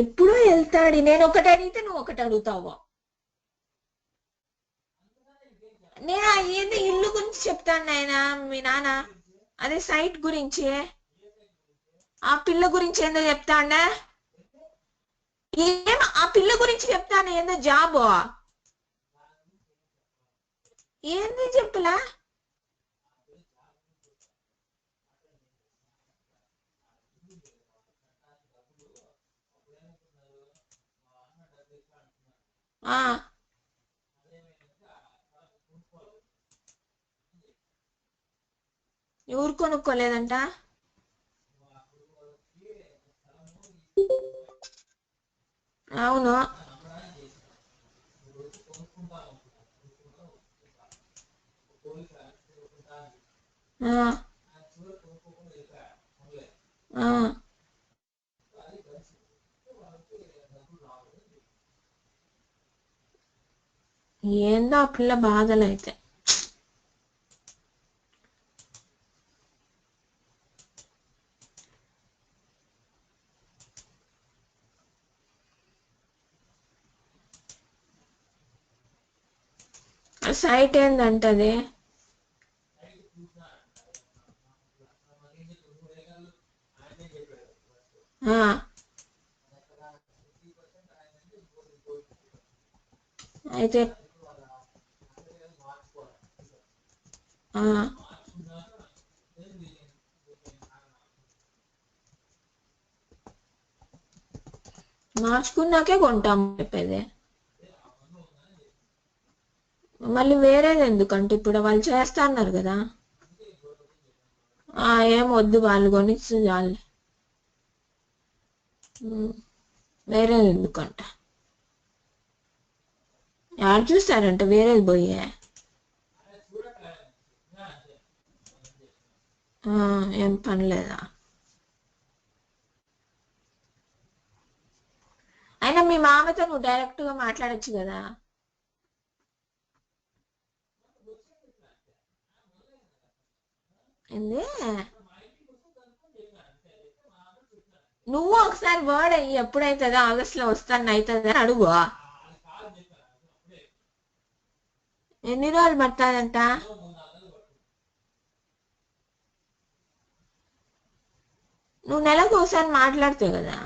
ఎప్పుడో వెళ్తాడు. నేను ఒకటి అడిగితే నువ్వు ఒకటి అడుగుతావు. నేను ఏంది ఇల్లు గురించి చెప్తాను నాయన మీ నాన్న. అదే సైట్ గురించి ఆ పిల్ల గురించి ఏందో చెప్తాండా. ఏం ఆ పిల్ల గురించి చెప్తాను ఏందో జాబ్ ఏంది చెప్పులా. ఎవరు కొనుక్కోలేదంట. అవును. ఏందో ఆ పిల్ల బాధలు అయితే. సైట్ ఏందంటది. అయితే మార్చుకున్నాకే కొంటాం చెప్పేది. మళ్ళీ వేరేది ఎందుకంటే ఇప్పుడు వాళ్ళు చేస్తా అన్నారు కదా. ఏం వద్దు వాళ్ళు కొనిచ్చు చాలు. వేరేది ఎందుకంట. యాడ్ చూస్తారంట వేరేది పోయే. ఏం పని లేదా. అయినా మీ మామతో నువ్వు డైరెక్ట్ గా మాట్లాడొచ్చు కదా. ఏంది నువ్వు ఒకసారి వర్డ్ అయ్యి ఎప్పుడైతుందో ఆగస్ట్ లో వస్తాను అవుతుంది అని అడుగు. ఎన్ని రోజులు పడుతుందంట. నువ్వు నెలకు ఒకసారి మాట్లాడుతావు కదా.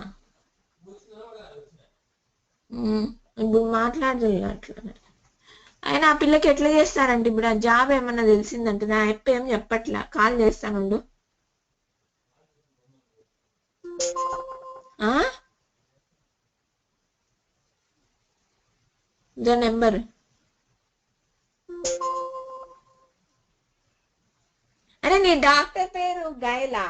ఇప్పుడు మాట్లాడదు అట్లా. అయినా ఆ పిల్లకి ఎట్లా చేస్తారంటే ఇప్పుడు ఆ జాబ్ ఏమన్నా తెలిసిందంటే నా ఎప్ప ఏం చెప్పట్లా. కాల్ చేస్తానుండు. The number. అరే నీ డాక్టర్ పేరు గైలా.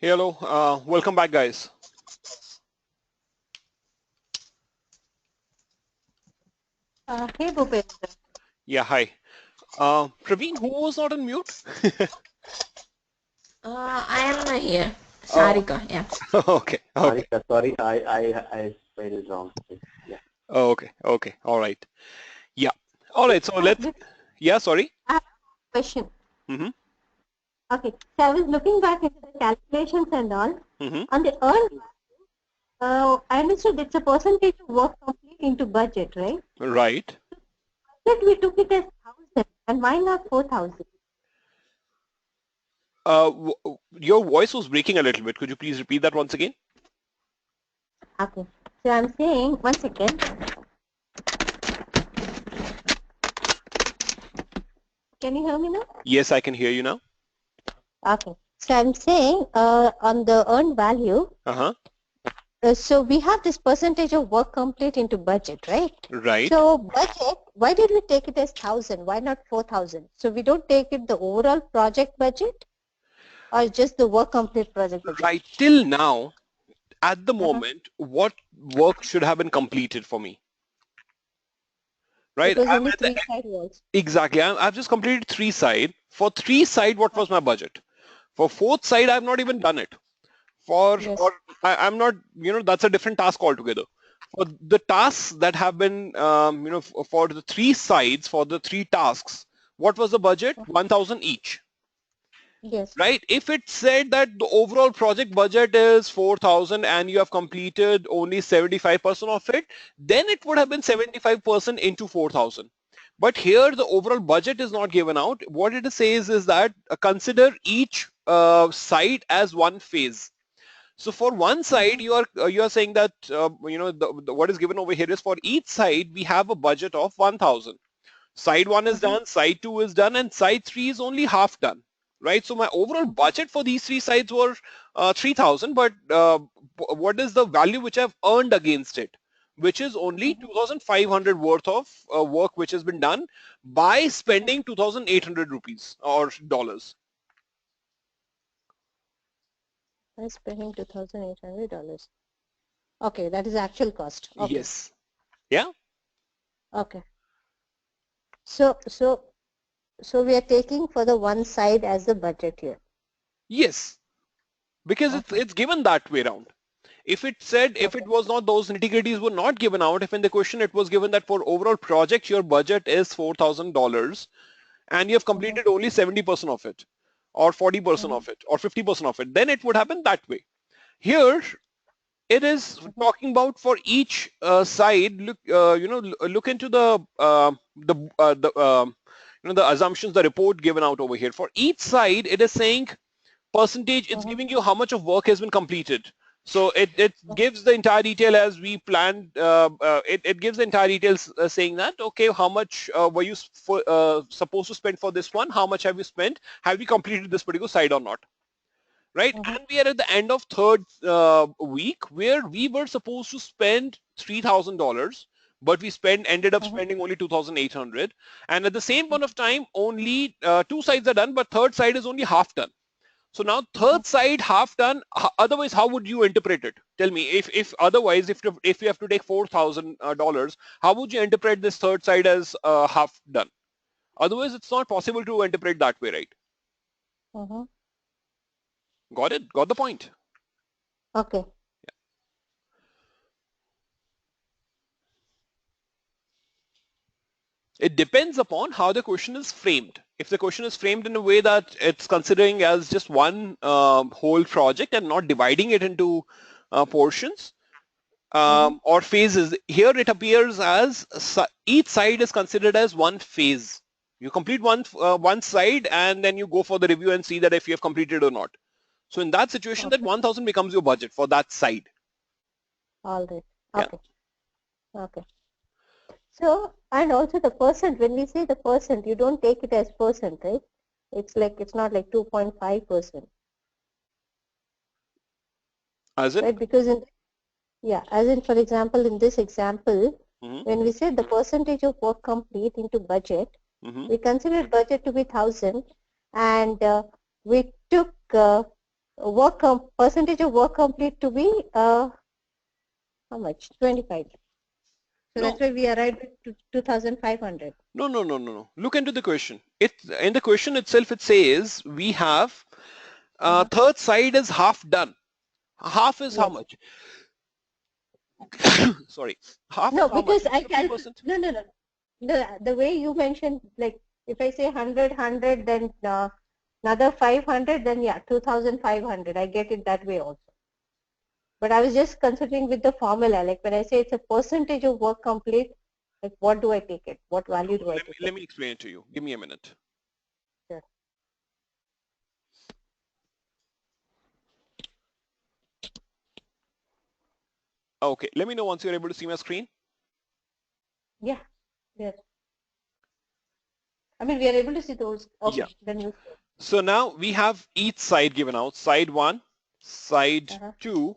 Hello, welcome back, guys. Hey, Bhupendra. Yeah, hi. Praveen, who was not on mute? I am here. Sarika, yeah. Okay. Sorry, I spelled it wrong. Yeah. Okay. All right. Yeah. All right. So let's. Yeah. Sorry. I have a question. Mm-hmm. Okay. So I was looking back into the calculations and all. Mm-hmm. On the earned value, I understood it's a percentage of work complete into budget, right? Right. But we took it as 1,000, and why not 4,000? Your voice was breaking a little bit. Could you please repeat that once again? Okay. So I'm saying, one second. Can you hear me now? Yes, I can hear you now. Okay. So I'm saying on the earned value, so we have this percentage of work complete into budget, right? Right. So budget, why did we take it as 1,000? Why not 4,000? So we don't take it the overall project budget or just the work complete project budget? Right. Till now, at the moment, what work should have been completed for me? Right. It was I'm only at the 3 side walls. exactly. I've just completed 3 side. For 3 side, what was my budget? For 4th side, I've not even done it. Yes. Or I'm not, that's a different task altogether. For the tasks that have been, for the 3 sides, for the 3 tasks, what was the budget? 1,000 each. Yes. Right? If it said that the overall project budget is 4,000 and you have completed only 75% of it, then it would have been 75% into 4,000. But here the overall budget is not given out. What it says is that consider each site as one phase. So for one side, you are saying that what is given over here is for each side we have a budget of 1,000. Side 1 is done, side 2 is done, and side 3 is only half done. Right? So my overall budget for these 3 sides were 3,000, but what is the value which I've earned against it? Which is only 2,500 worth of work which has been done by spending 2,800 rupees or dollars. I'm spending $2,800. Okay, that is actual cost. Okay. Yes. Yeah. Okay. So we are taking for the one side as the budget here. Yes. Because it's given that way around. If it said, if it was not, those nitty-gritties were not given out, if in the question it was given that for overall project your budget is $4,000 and you have completed only 70% of it or 40% of it or 50% of it, then it would happen that way. Here it is talking about for each side. Look, look into the assumptions, the report given out over here. For each side, it is saying percentage. It's giving you how much of work has been completed. So it gives the entire detail as we planned. It gives the entire details saying that, okay, how much were you supposed to spend for this one? How much have you spent? Have you completed this particular side or not? Right? And we are at the end of 3rd week where we were supposed to spend $3,000, but we ended up spending only 2,800. And at the same point of time, only 2 sides are done, but 3rd side is only half done. So now 3rd side half done. Otherwise, how would you interpret it? Tell me. If otherwise, if you have to take $4,000, how would you interpret this 3rd side as half done? Otherwise, it's not possible to interpret that way, right? Got it? Got the point? Okay. It depends upon how the question is framed. If the question is framed in a way that it's considering as just one whole project and not dividing it into portions or phases, here it appears as each side is considered as one phase. You complete one side and then you go for the review and see that if you have completed or not. So in that situation, that 1,000 becomes your budget for that side. All right. Okay. Yeah. Okay. So, and also the percent, when we say the percent, you don't take it as percent, right? It's not like 2.5%. As in? Right, because as in, for example, in this example, when we say the percentage of work complete into budget, we considered budget to be 1,000 and we took percentage of work complete to be how much? 25. So that's why we arrived at 2,500. No. Look into the question. In the question itself, it says we have 3rd side is half done. Half is how much? Sorry. Half no, is how because much? I calculated. No. The way you mentioned, like if I say 100, then another 500, then 2,500. I get it that way also. But I was just considering with the formula, like when I say it's a percentage of work complete, like what do I take it? What value do I take it? Let me explain it to you. Give me a minute. Sure. Okay, let me know once you're able to see my screen. Yeah. I mean, we are able to see those. Okay, Yeah. then you. So now we have each side given out, side 1, side 2,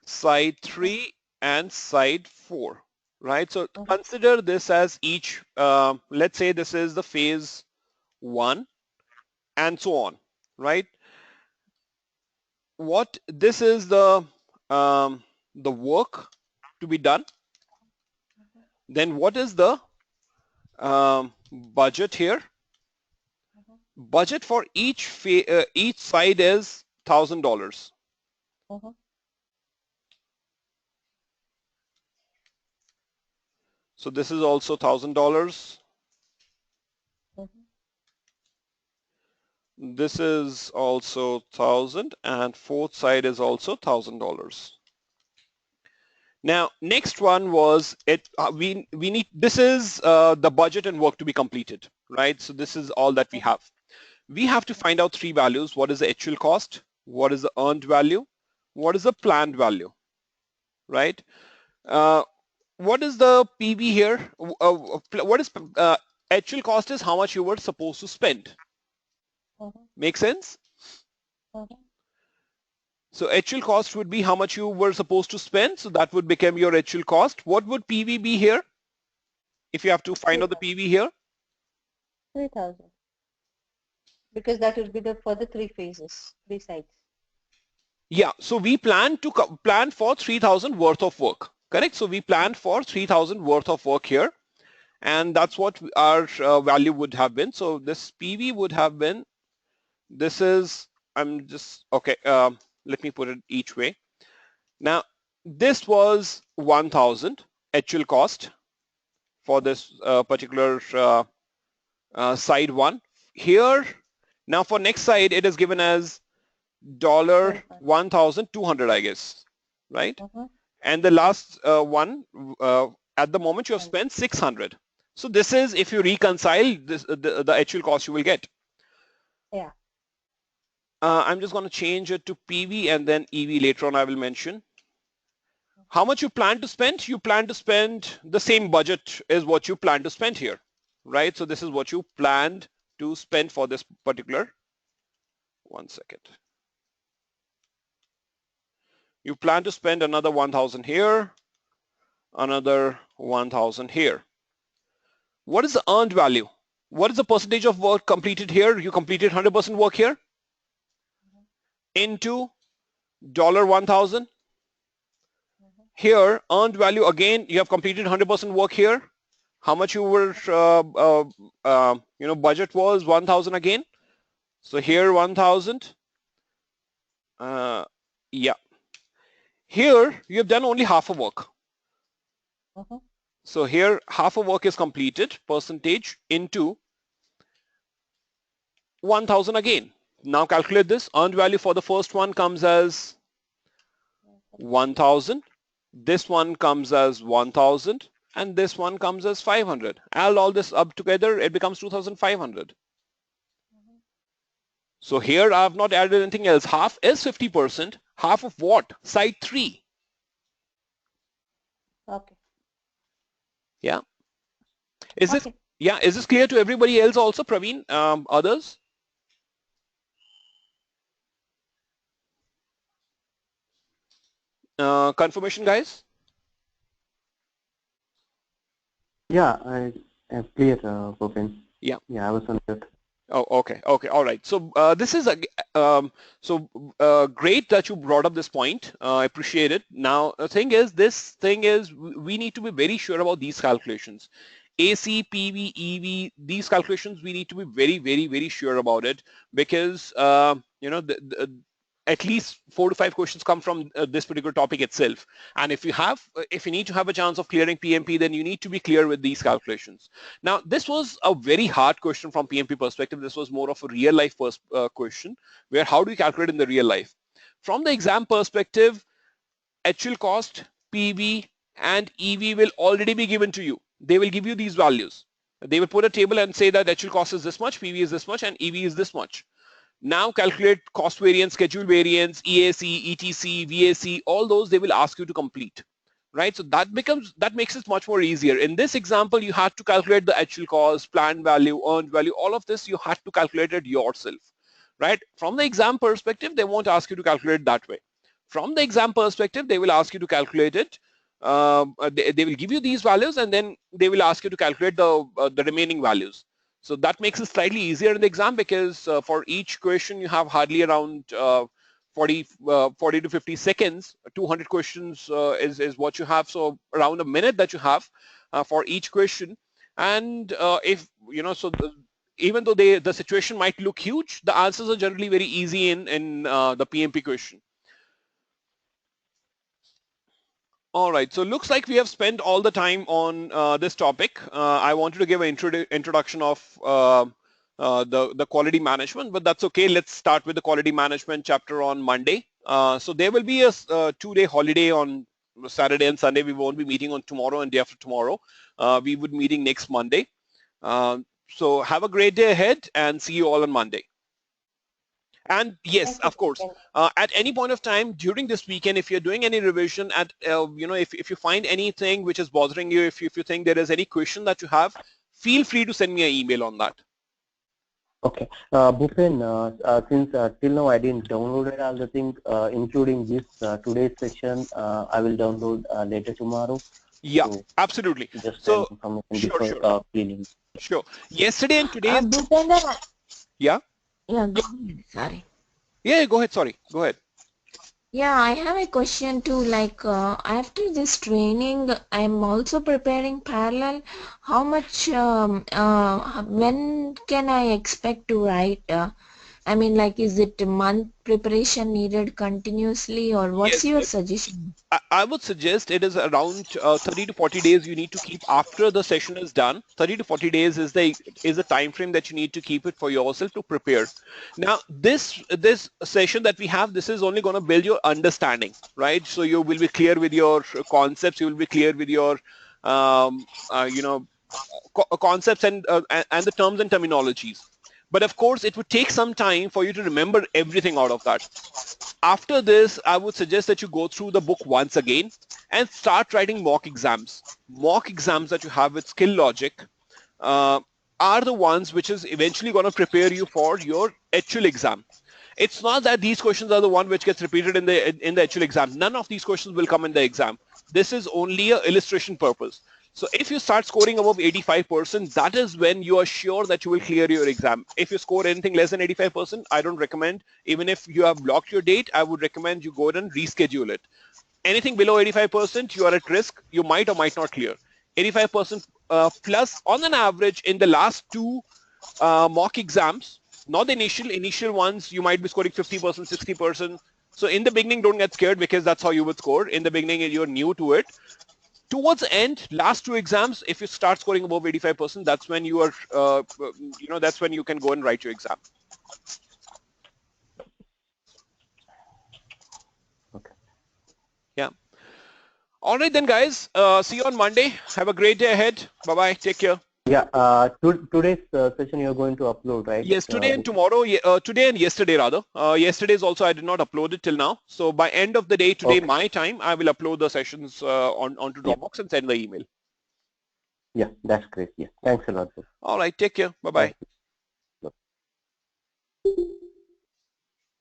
side 3, and side 4, right? So consider this as each, let's say this is the phase 1 and so on, right? What this is the work to be done. Then what is the budget here? Budget for each side is $1,000. So this is also $1,000. This is also 1,000, and fourth side is also $1,000. Now, next one was we need, this is the budget and work to be completed, right? So this is all that we have. We have to find out three values. What is the actual cost? What is the earned value? What is the planned value, right? What is the PV here? What is actual cost is how much you were supposed to spend. Make sense? So actual cost would be how much you were supposed to spend. So that would become your actual cost. What would PV be here? If you have to find out the PV here? 3,000. Because that would be for the three phases, three sides. Yeah. So we plan for 3,000 worth of work. Correct. So we planned for 3,000 worth of work here. And that's what our value would have been. So this PV would have been, this is, I'm just, okay. Let me put it each way. Now, this was 1,000 actual cost for this particular side 1. Here, now for next side, it is given as $1,200, I guess, right? And the last one, at the moment, you have spent 600. So this is, if you reconcile this, the actual cost you will get. Yeah. I'm just going to change it to PV and then EV later on I will mention. How much you plan to spend? You plan to spend the same budget as what you plan to spend here, right? So this is what you planned to spend for this particular, one second. You plan to spend another 1,000 here, another 1,000 here. What is the earned value? What is the percentage of work completed here? You completed 100% work here into $1,000. Here, earned value, again, you have completed 100% work here. How much you were, budget was 1,000 again. So here, 1,000. Yeah. Here, you have done only half of work. So here, half of work is completed, percentage into 1,000 again. Now calculate this. Earned value for the first one comes as 1,000. This one comes as 1,000. And this one comes as 500. Add all this up together, it becomes 2,500. So here I have not added anything else. Half is 50%. Half of what? Side 3. Okay. Yeah. Is this clear to everybody else also, Praveen? Others? Confirmation, guys? Yeah, I am clear, Bhupin. Yeah. Yeah, I was on mute. Oh, okay, all right. So this is great that you brought up this point. I appreciate it. Now the thing is, we need to be very sure about these calculations. AC, PV, EV, these calculations we need to be very, very, very sure about it because at least 4 to 5 questions come from this particular topic itself. And if you need to have a chance of clearing PMP, then you need to be clear with these calculations. Now, this was a very hard question from PMP perspective. This was more of a real life question where how do you calculate in the real life? From the exam perspective, actual cost, PV and EV will already be given to you. They will give you these values. They will put a table and say that actual cost is this much, PV is this much, and EV is this much. Now calculate cost variance, schedule variance, EAC, ETC, VAC, all those they will ask you to complete, right? So that makes it much more easier. In this example, you had to calculate the actual cost, planned value, earned value, all of this you had to calculate it yourself. right? From the exam perspective, they won't ask you to calculate that way. From the exam perspective, they will ask you to calculate it. They will give you these values, and then they will ask you to calculate the remaining values. So that makes it slightly easier in the exam, because for each question you have hardly around 40 to 50 seconds. 200 questions is what you have, so around a minute that you have for each question. And if you know, so even though the situation might look huge, the answers are generally very easy in the PMP question. All right, so looks like we have spent all the time on this topic. I wanted to give an introduction of the quality management, but that's okay. Let's start with the quality management chapter on Monday. So there will be a 2-day holiday on Saturday and Sunday. We won't be meeting on tomorrow and day after tomorrow. We would be meeting next Monday. So have a great day ahead, and see you all on Monday. And yes, of course, at any point of time during this weekend, if you're doing any revision, at you know, if you find anything which is bothering you, if you think there is any question that you have, feel free to send me an email on that. Okay, Bhupen, since till now I didn't download all the things, including this today's session, I will download later tomorrow. Yeah, so absolutely. Just So information sure, before cleaning. sure. Yesterday and today. Bhupender, Yeah. yeah, go ahead. Sorry. Yeah, go ahead. Sorry, go ahead. Yeah, I have a question too. Like after this training, I'm also preparing parallel. How much? When can I expect to write? I mean, like, is it a month preparation needed continuously, or what's Yes. your suggestion? I would suggest it is around 30 to 40 days you need to keep after the session is done. 30 to 40 days is the time frame that you need to keep it for yourself to prepare. Now, this session that we have, this is only going to build your understanding, right? So you will be clear with your concepts. You will be clear with your you know, concepts and the terms and terminologies. But of course, it would take some time for you to remember everything out of that. After this, I would suggest that you go through the book once again and start writing mock exams. Mock exams that you have with skill logic are the ones which is eventually going to prepare you for your actual exam. It's not that these questions are the one which gets repeated in the actual exam. None of these questions will come in the exam. This is only a illustration purpose. So if you start scoring above 85%, that is when you are sure that you will clear your exam. If you score anything less than 85%, I don't recommend. Even if you have blocked your date, I would recommend you go ahead and reschedule it. Anything below 85%, you are at risk. You might or might not clear. 85% plus on an average in the last two mock exams, not the initial ones, you might be scoring 50%, 60%. So in the beginning, don't get scared, because that's how you would score. In the beginning, you're new to it. Towards the end, last two exams, if you start scoring above 85%, that's when you are, you know, that's when you can go and write your exam. Okay. Yeah. All right then, guys. See you on Monday. Have a great day ahead. Bye-bye. Take care. Yeah, today's session you're going to upload, right? Yes, today and tomorrow. Today and yesterday, rather. Yesterday's also I did not upload it till now. So by end of the day today, Okay. my time, I will upload the sessions onto Dropbox and send the email. Yeah, that's great. Yeah, thanks a lot. All right. Take care. Bye-bye.